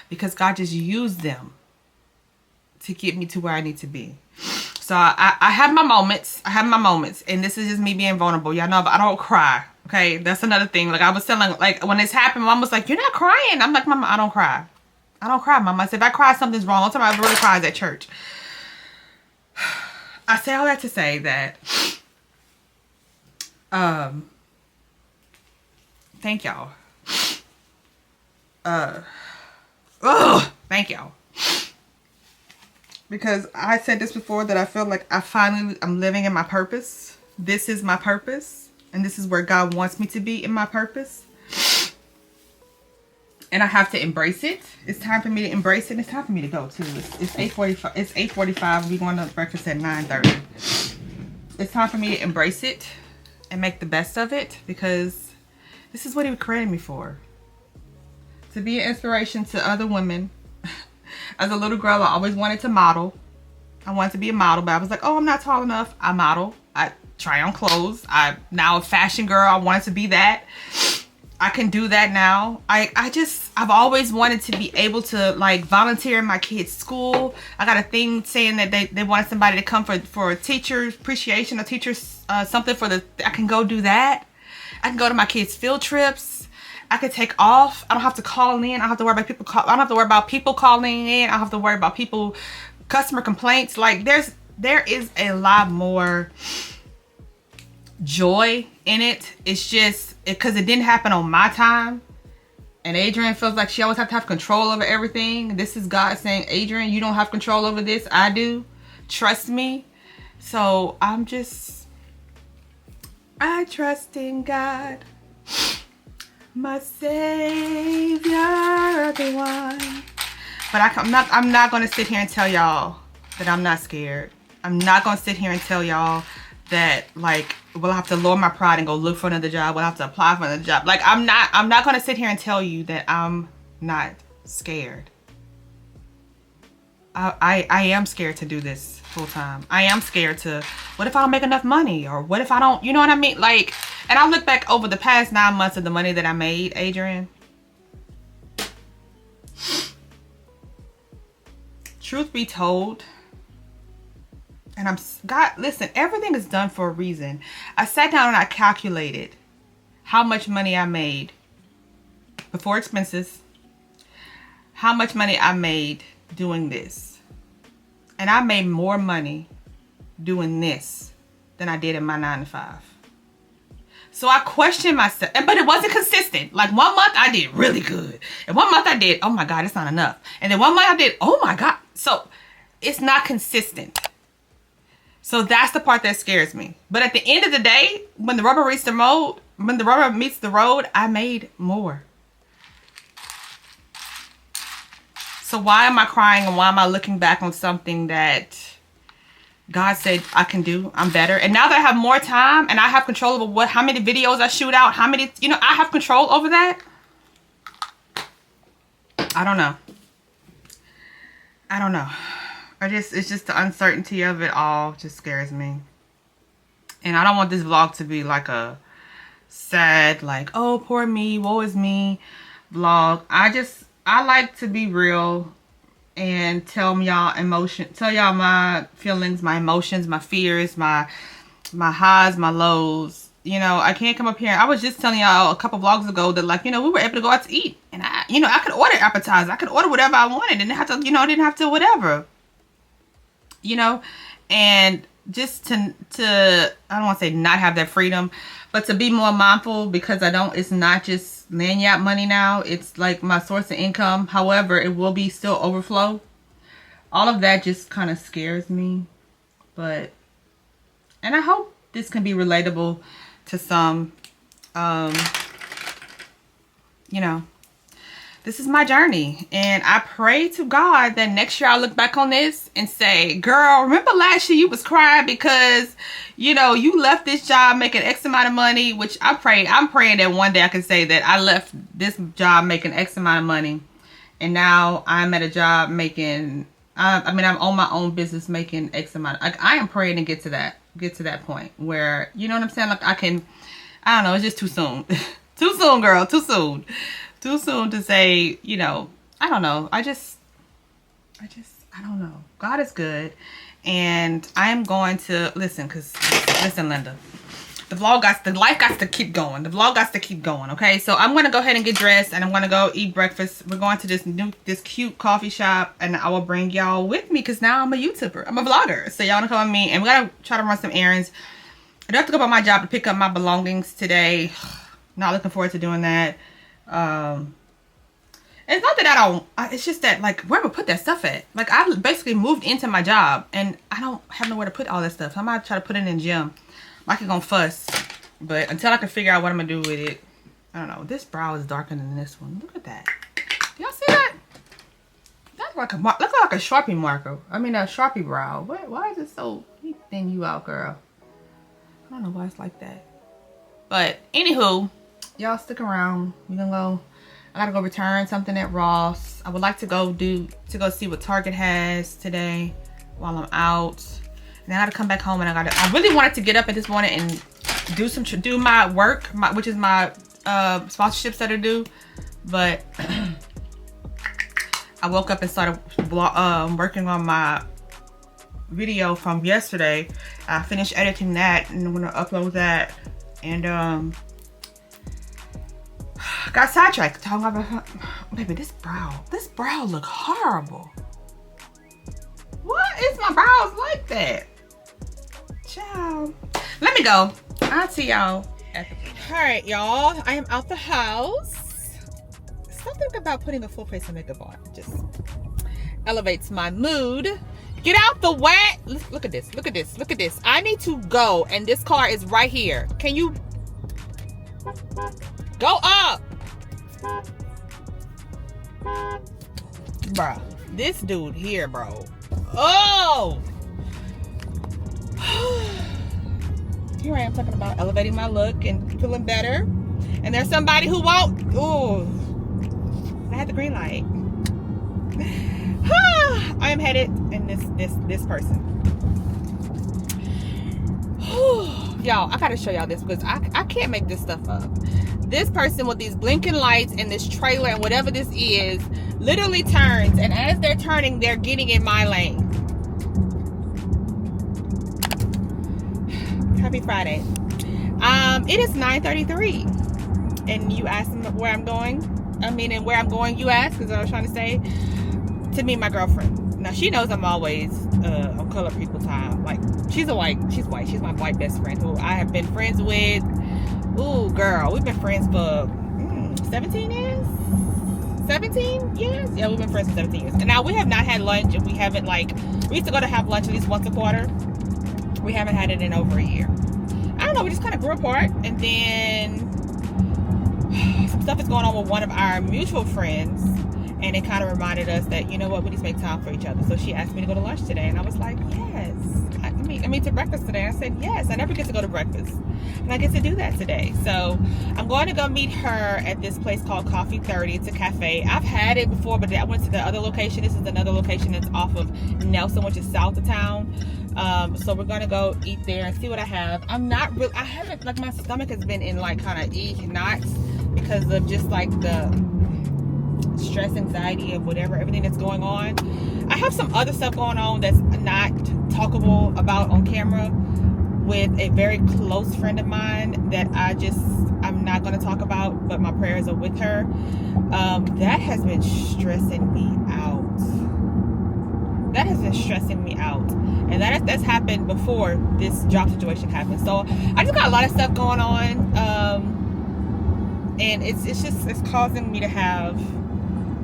because God just used them to get me to where I need to be. So I have my moments. I have my moments. And this is just me being vulnerable. Y'all know, but I don't cry. Okay, that's another thing. Like I was telling, like when this happened, Mom was like, "You're not crying." I'm like, "Mama, I don't cry. I don't cry, Mama." I said, if I cry, something's wrong. One time I really cried at church. I say all that to say that, thank y'all. Thank y'all. Because I said this before, that I feel like I'm living in my purpose. This is my purpose. And this is where God wants me to be in my purpose. And I have to embrace it. It's time for me to embrace it. And it's time for me to go too. It's 8:45. It's 8:45. We're going to breakfast at 9:30. It's time for me to embrace it and make the best of it, because this is what He created me for. To be an inspiration to other women. As a little girl, I always wanted to model. I wanted to be a model, but I was like, oh, I'm not tall enough. I model. I try on clothes. I'm now a fashion girl. I wanted to be that. I can do that now. I've always wanted to be able to like volunteer in my kids' school. I got a thing saying that they wanted somebody to come for a teacher's appreciation, or teachers something for the. I can go do that. I can go to my kids' field trips. I could take off. I don't have to call in. I don't have to worry about people. I don't have to worry about people calling in. I don't have to worry about customer complaints. Like there is a lot more joy in it. It's just because it didn't happen on my time, and Adrianne feels like she always have to have control over everything. This is God saying, Adrianne, you don't have control over this. I do. Trust me. So I trust in God, my Savior, the one. But I'm not going to sit here and tell y'all that I'm not scared. I'm not going to sit here and tell y'all that, like, we'll have to lower my pride and go look for another job. We'll have to apply for another job. Like, I'm not going to sit here and tell you that I'm not scared. I am scared to do this full time. I am scared to, what if I don't make enough money? Or what if I don't, you know what I mean? Like, and I look back over the past 9 months of the money that I made, Adrianne. Truth be told, and God, listen, everything is done for a reason. I sat down and I calculated how much money I made before expenses, how much money I made doing this. And I made more money doing this than I did in my 9 to 5. So I questioned myself, but it wasn't consistent. Like 1 month I did really good. And 1 month I did, oh my God, it's not enough. And then 1 month I did, oh my God. So it's not consistent. So that's the part that scares me. But at the end of the day, when the rubber meets the road, I made more. So why am I crying, and why am I looking back on something that God said I can do? I'm better. And now that I have more time and I have control over how many videos I shoot out, how many, I have control over that. I don't know. It's just the uncertainty of it all just scares me. And I don't want this vlog to be like a sad, like, oh, poor me, woe is me vlog. I like to be real and tell y'all my feelings, my emotions, my fears, my highs, my lows. I can't come up here. I was just telling y'all a couple vlogs ago that, like, we were able to go out to eat, and I could order appetizers. I could order whatever I wanted, and didn't have to whatever. And just to I don't want to say not have that freedom, but to be more mindful, because it's not just lanyard money now. It's like my source of income. However, it will be still overflow. All of that just kind of scares me. And I hope this can be relatable to some. This is my journey, and I pray to God that next year I'll look back on this and say, girl, remember last year you was crying because you left this job making X amount of money, which I'm praying that one day I can say that I left this job making X amount of money, and now I'm at a job making I'm on my own business making X amount. Like, I am praying to get to that point where, you know what I'm saying, like, I don't know, it's just too soon. Too soon, girl, too soon. Too soon to say, I don't know. I don't know. God is good. and I am going to listen, Linda. The life got to keep going. The vlog got to keep going, okay? So I'm gonna go ahead and get dressed, and I'm gonna go eat breakfast. We're going to this cute coffee shop, and I will bring y'all with me because now I'm a YouTuber. I'm a vlogger, so y'all wanna come with me, and we're gonna try to run some errands. I do have to go by my job to pick up my belongings today. Not looking forward to doing that. It's not that I don't. It's just that, like, where am I put that stuff at? Like, I basically moved into my job, and I don't have nowhere to put all that stuff. So I might try to put it in the gym. Like, it's gonna fuss, but until I can figure out what I'm gonna do with it, I don't know. This brow is darker than this one. Look at that. Y'all see that? That's like look like a Sharpie marker. I mean, a Sharpie brow. Why is it so thin you out, girl? I don't know why it's like that. But anywho, y'all stick around. We're gonna go. I gotta go return something at Ross. I would like to go see what Target has today while I'm out. And I gotta come back home, and I really wanted to get up at this morning and do my work, which is my sponsorships that are due, but I woke up and started working on my video from yesterday. I finished editing that, and I'm gonna upload that, and got sidetracked talking about, baby, this brow look horrible. What is my brows like that? Ciao. Let me go. I'll see y'all at the... Alright, y'all. I am out the house. Something about putting a full face of makeup on just elevates my mood. Get out the way. Look at this. Look at this. Look at this. I need to go, and this car is right here. Can you go up? Bruh. This dude here, bro. Oh! Here I am talking about elevating my look and feeling better. And there's somebody who won't. Ooh. I had the green light. I am headed in this person. Y'all, I gotta show y'all this because I can't make this stuff up. This person with these blinking lights and this trailer and whatever this is literally turns, and as they're turning, they're getting in my lane. Happy Friday. It is 9:33, and you asked me where I'm going. And where I'm going, you asked, because I was trying to say to meet my girlfriend. Now she knows I'm always on color people time. Like, she's white. She's my white best friend who I have been friends with. Ooh, girl, we've been friends for 17 years. 17 years? Yeah, we've been friends for 17 years. And now we have not had lunch, and we haven't, like, we used to go to have lunch at least once a quarter. We haven't had it in over a year. I don't know, we just kind of grew apart, and then some stuff is going on with one of our mutual friends, and it kind of reminded us that, you know what, we need to make time for each other. So she asked me to go to lunch today, and I was like, yes. I mean to breakfast today. I said, yes, I never get to go to breakfast, and I get to do that today. So I'm going to go meet her at this place called Coffee 30. It's a cafe. I've had it before, but I went to the other location. This is another location that's off of Nelson, which is south of town. So we're gonna go eat there and see what I have. I haven't, like, my stomach has been in, like, kind of knots because of just, like, the stress, anxiety of everything that's going on. I have some other stuff going on that's not talkable about on camera with a very close friend of mine that I'm not going to talk about, but my prayers are with her. That has been stressing me out. That has been stressing me out, and that's happened before this job situation happened. So I just got a lot of stuff going on, and it's causing me to have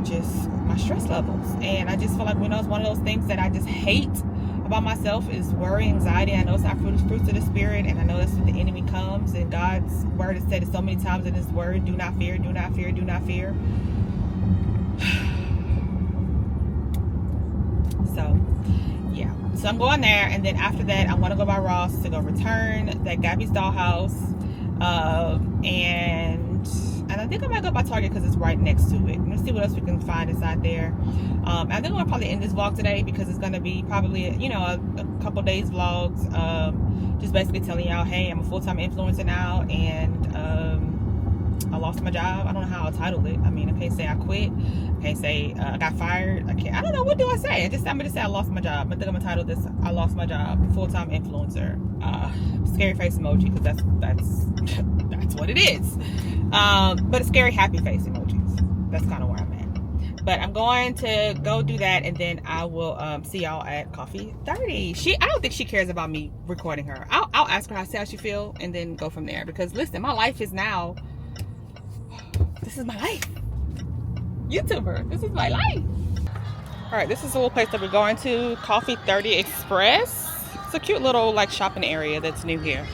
just my stress levels. And I just feel like, it's one of those things that I just hate about myself is worry, anxiety. I know it's not fruits of the spirit, and I know that's when the enemy comes, and God's word has said it so many times in his word, do not fear, do not fear, do not fear. So yeah, so I'm going there, and then after that I'm going to go by Ross to go return that Gabby's dollhouse, and I think I might go by Target because it's right next to it. Let's see what else we can find inside there. I think I'm going to probably end this vlog today because it's going to be probably a couple days vlogs, just basically telling y'all, hey, I'm a full-time influencer now, and I lost my job. I don't know how I'll title it. I mean, I can't say I quit. I can't say I got fired. I don't know. What do I say? I'm going to say I lost my job. I think I'm going to title this, I lost my job, full-time influencer. Scary face emoji, because that's what it is. But a scary happy face emojis. That's kind of where I'm at. But I'm going to go do that, and then I will see y'all at Coffee 30. I don't think she cares about me recording her. I'll ask her how she feel, and then go from there. Because listen, my life is now, this is my life. YouTuber, this is my life. All right, this is a little place that we're going to, Coffee 30 Express. It's a cute little like shopping area that's new here.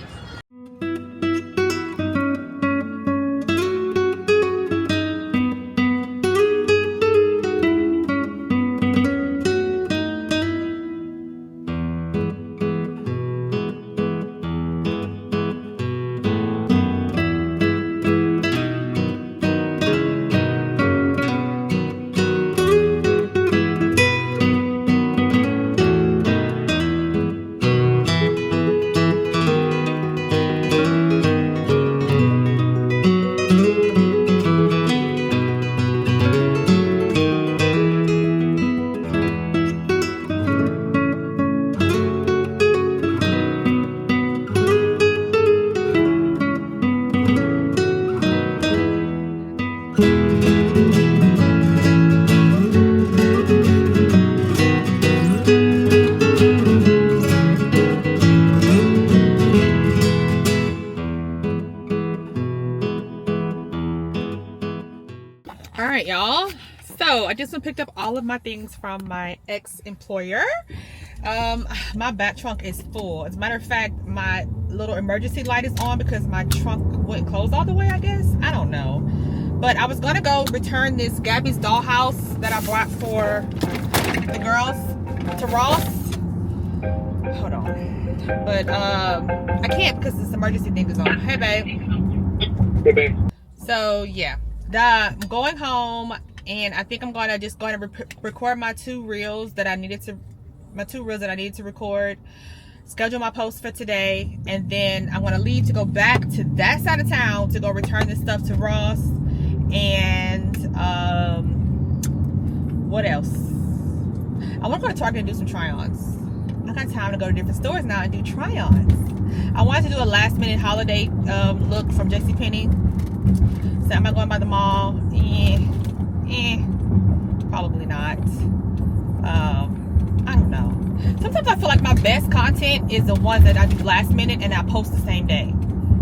All right, y'all, so I just picked up all of my things from my ex-employer. My back trunk is full. As a matter of fact, my little emergency light is on because my trunk wouldn't close all the way, I guess. I don't know, but I was gonna go return this Gabby's dollhouse that I brought for the girls to Ross. Hold on, but I can't because this emergency thing is on. Hey babe. Hey, babe. So yeah, I'm going home, and I think I'm just going to record my two reels that I needed to record, schedule my post for today, and then I'm going to leave to go back to that side of town to go return this stuff to Ross. And what else? I want to go to Target and do some try-ons. I got time to go to different stores now and do try-ons. I wanted to do a last-minute holiday look from JCPenney. So am I going by the mall? Probably not. I don't know. Sometimes I feel like my best content is the ones that I do last minute and I post the same day.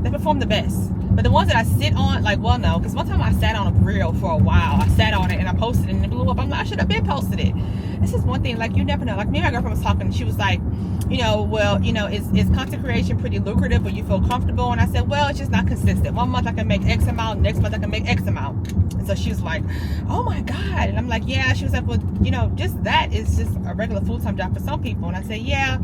They perform the best. But the ones that I sit on, like, well, no, because one time I sat on a reel for a while. I sat on it and I posted it and it blew up. I'm like, I should have been posted it. This is one thing, like, you never know. Like, me and my girlfriend was talking and she was like, you know, well, you know, is content creation pretty lucrative, but you feel comfortable? And I said, well, it's just not consistent. One month I can make X amount, next month I can make X amount. And so she was like, oh my God. And I'm like, yeah. She was like, well, you know, just that is just a regular full-time job for some people. And I said, yeah.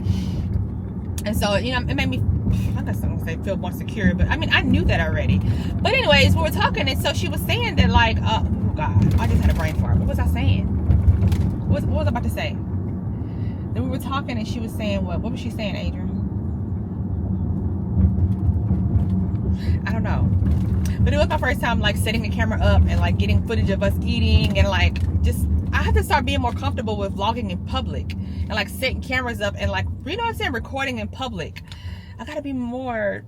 And so, you know, it made me, I'm not going to say feel more secure, but I mean, I knew that already. But anyways, we were talking, and so she was saying that, like, oh God, I just had a brain fart. What was I saying? What was I about to say? Then we were talking, and she was saying, what was she saying, Adrian? I don't know. But it was my first time, like, setting the camera up and, like, getting footage of us eating, and, like, just, I have to start being more comfortable with vlogging in public and, like, setting cameras up and, like, you know what I'm saying, recording in public. I gotta be more,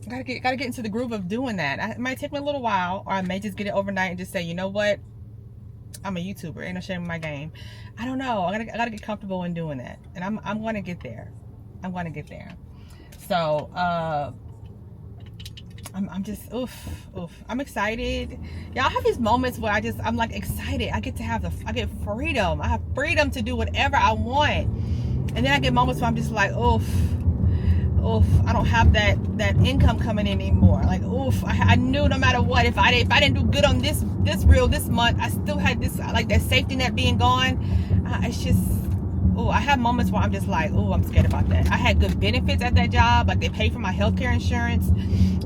gotta get into the groove of doing that. It might take me a little while, or I may just get it overnight and just say, you know what, I'm a YouTuber, ain't no shame in my game. I don't know. I gotta get comfortable in doing that, and I'm gonna get there. I'm gonna get there. So I'm just I'm excited. Y'all have these moments where I'm like excited. I get freedom. I have freedom to do whatever I want, and then I get moments where I'm just like I don't have that income coming in anymore. Like, I knew no matter what, if I didn't do good on this reel this month, I still had this, like, that safety net being gone. It's just, I have moments where I'm just like, I'm scared about that. I had good benefits at that job, like they pay for my healthcare insurance.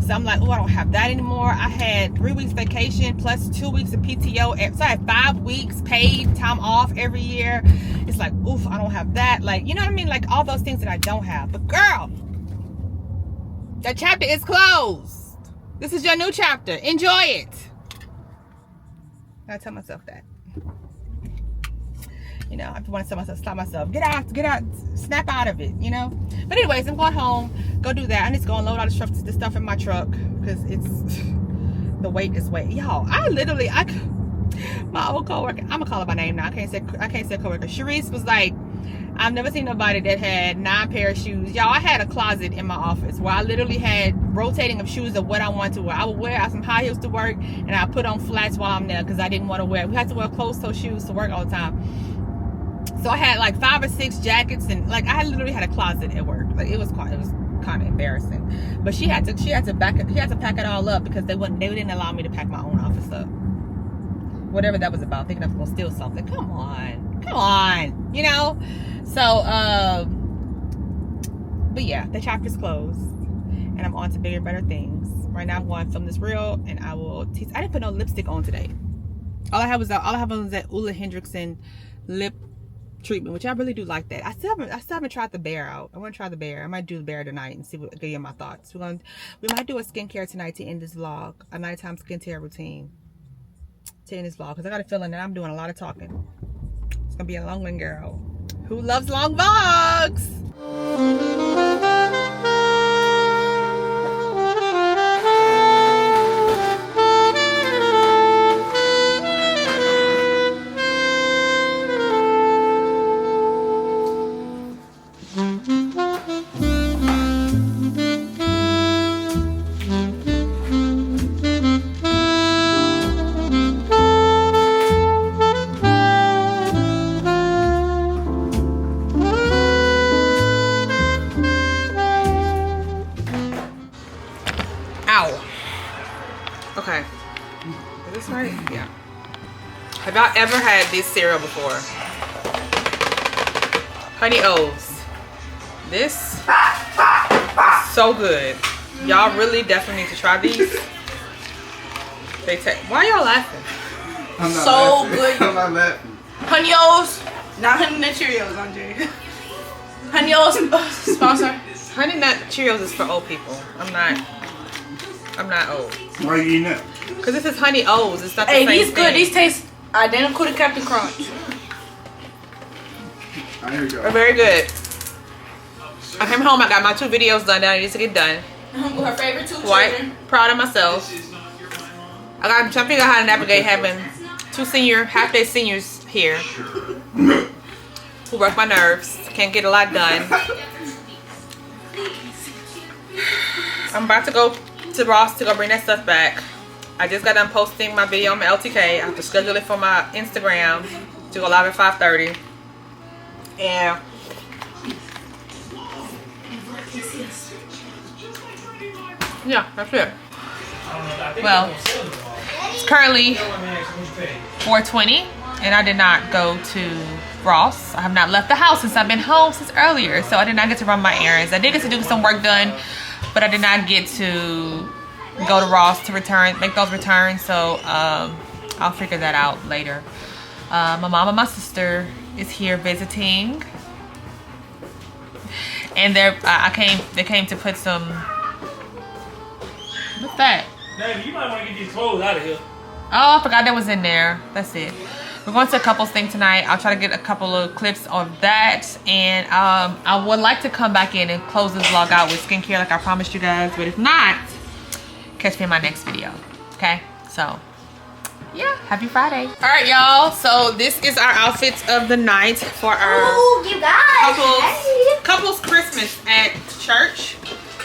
So I'm like, I don't have that anymore. I had 3 weeks vacation plus 2 weeks of PTO. So I had 5 weeks paid time off every year. It's like, I don't have that. Like, you know what I mean? Like all those things that I don't have. But girl, that chapter is closed. This is your new chapter. Enjoy it. I tell myself that. You know, I want to tell myself, stop myself. Get out, snap out of it, you know? But anyways, I'm going home. Go do that. I need to go and load all the stuff in my truck because it's, the weight is weight. Y'all, my old coworker, I'm gonna call her by name now. I can't say coworker. Sharice was like, I've never seen nobody that had 9 pair of shoes. Y'all, I had a closet in my office where I literally had rotating of shoes of what I want to wear. I would wear some high heels to work and I put on flats while I'm there because I didn't want to wear. We had to wear closed-toe shoes to work all the time. So I had like 5 or 6 jackets and like I literally had a closet at work. Like it was kind of embarrassing. But she had to pack it all up because they didn't allow me to pack my own office up. Whatever that was about, thinking I was gonna steal something. Come on, you know. So but yeah, the chapter's closed and I'm on to bigger, better things. Right now I'm going to film this reel and I will teach. I didn't put no lipstick on today. All I have was that Ulla Hendrickson lip treatment, which I really do like that. I still haven't tried the Bear out. I want to try the Bear. I might do the Bear tonight and see what give you my thoughts. We might do a skincare tonight to end this vlog, a nighttime skincare routine to end this vlog because I got a feeling that I'm doing a lot of talking. It's gonna be a long one, girl. Who loves long vlogs? Okay, is this right? Yeah. Have y'all ever had this cereal before? Honey O's. This is so good. Y'all really definitely need to try these. Why y'all laughing? I'm not So laughing. good. I'm not laughing. Honey O's, not Honey Nut Cheerios, Andre. Honey O's sponsor. Honey Nut Cheerios is for old people. I'm not old. Why are you eating that? Cause this is Honey O's. It's not the Hey, same these good. thing. These taste identical to Captain Crunch. There you go. They're very good. I came home. I got my 2 videos done that I need to get done. With her favorite 2 Quite children. proud of myself. I'm trying to figure out how to navigate having 2 half-day seniors here who work my nerves. Can't get a lot done. I'm about to go to Ross to go bring that stuff back. I just got done posting my video on my LTK. I have to schedule it for my Instagram to go live at 5:30. And yeah, that's it. Well, it's currently 4:20 and I did not go to Ross. I have not left the house since I've been home since earlier, so I did not get to run my errands. I did get to do some work done, but I did not get to go to Ross to make those returns, so I'll figure that out later. My mom and my sister is here visiting, and they came to put some, what's that? Baby, you might want to get these clothes out of here. Oh, I forgot that was in there. That's it. We're going to a couples thing tonight. I'll try to get a couple of clips of that. And I would like to come back in and close this vlog out with skincare like I promised you guys. But if not, catch me in my next video. Okay? So, yeah. Happy Friday. All right, y'all. So, this is our outfits of the night for our you guys. couples Christmas at church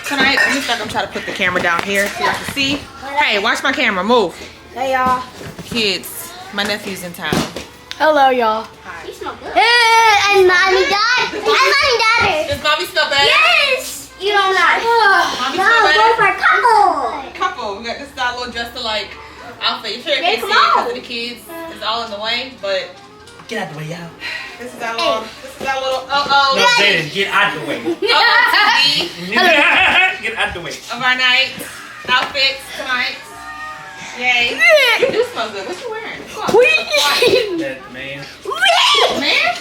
tonight. Let me start. I'm trying to put the camera down here so y'all can see. Hey, watch my camera. Move. Hey, y'all. Kids. My nephew's in town. Hello, y'all. Hi. You smell good. Hey, and mommy, dad. And mommy, daddy. Does mommy smell better? Yes. You don't know. Mommy No, smell go better? for a couple. Couple. We got this style little dressed alike outfit. You sure you Yeah, can't see come it on. because of the kids? It's all in the way, but Get out the way, y'all. this is our little, No, Jaden, get out the way. TV Get out the way. of our night outfits tonight. Yay. You do smell good. What you wearing? Come on. That man. Man?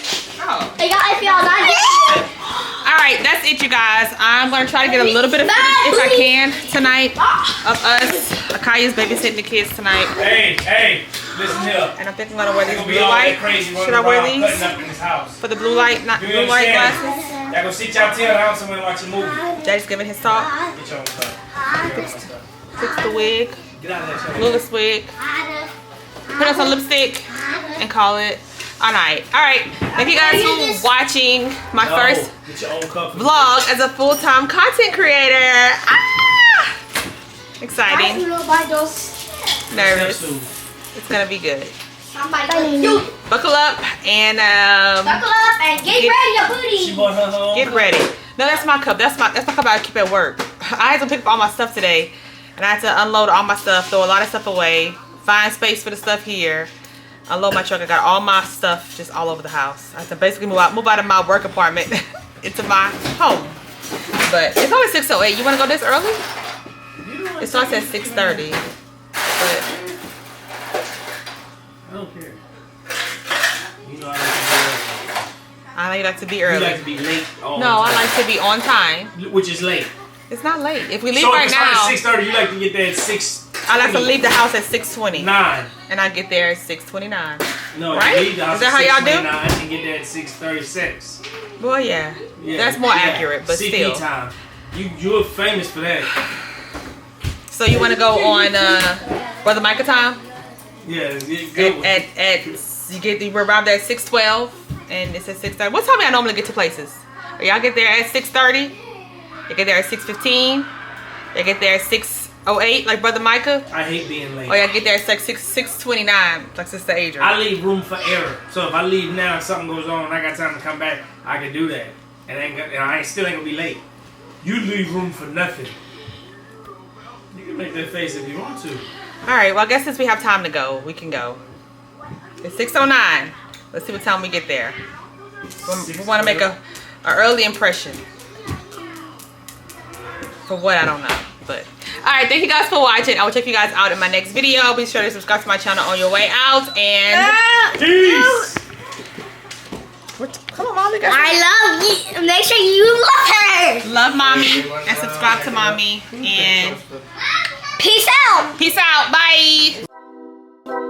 Oh. Hey, y'all, if y'all like it. I All right, that's it, you guys. I'm gonna try to get a little bit of footage if I can tonight of us. Akaya's babysitting the kids tonight. Hey, listen here. And I think I'm gonna wear these Gonna be blue all light. that crazy Should I wear these cutting up in this house. for the blue light, not You blue light understand? glasses? Y'all gonna sit y'all tail down somewhere and watch a movie. Daddy's giving his talk. Get your own stuff. Fix the wig, Get out of there. blueless wig. Put on some lipstick and call it a night. All right, thank you guys for watching my first Get your own cup. vlog as a full-time content creator. Ah! Exciting. Nervous. It's gonna be good. Buckle up and get ready, your booty. She bought her own. get ready. No, that's my cup. That's my cup I keep at work. I had to pick up all my stuff today, and I had to unload all my stuff, throw a lot of stuff away, find space for the stuff here, unload my truck. I got all my stuff just all over the house. I had to basically move out of my work apartment into my home. But it's only 6:08. You want to go this early? It starts at 6:30. But I don't care. You know I like to be you early. like to be late. All No, the I time. like to be on time. Which is late. It's not late. If we leave So right if it's starting now, at 6:30, you like to get there at 6. I like to leave the house at 6:20, 9. and I get there at 6:29. No, Right? you leave the house Is that how at y'all do? 6:29 and get there at 6:36. Well, yeah, Yeah, that's more yeah. accurate, but CP still. time. You're famous for that. So you want to go on Brother Micah time? Yeah, good. At you arrived at 6:12, and it's at 6:30. What time do I normally get to places? Y'all get there at 6:30. You get there at 6:15. You get there at 6:08, like Brother Micah. I hate being late. Or y'all get there at 6:29, like Sister Adrianne. I leave room for error. So if I leave now and something goes on and I got time to come back, I can do that. And I still ain't gonna be late. You leave room for nothing. You can make that face if you want to. All right. Well, I guess since we have time to go, we can go. It's 6:09. Let's see what time we get there. We want to make a early impression. For what, I don't know. But all right, thank you guys for watching. I will check you guys out in my next video. Be sure to subscribe to my channel on your way out. And Peace! come on, Mommy. I love you. Make sure you love her. Love Mommy and subscribe to Mommy. And Peace out. peace out. Bye.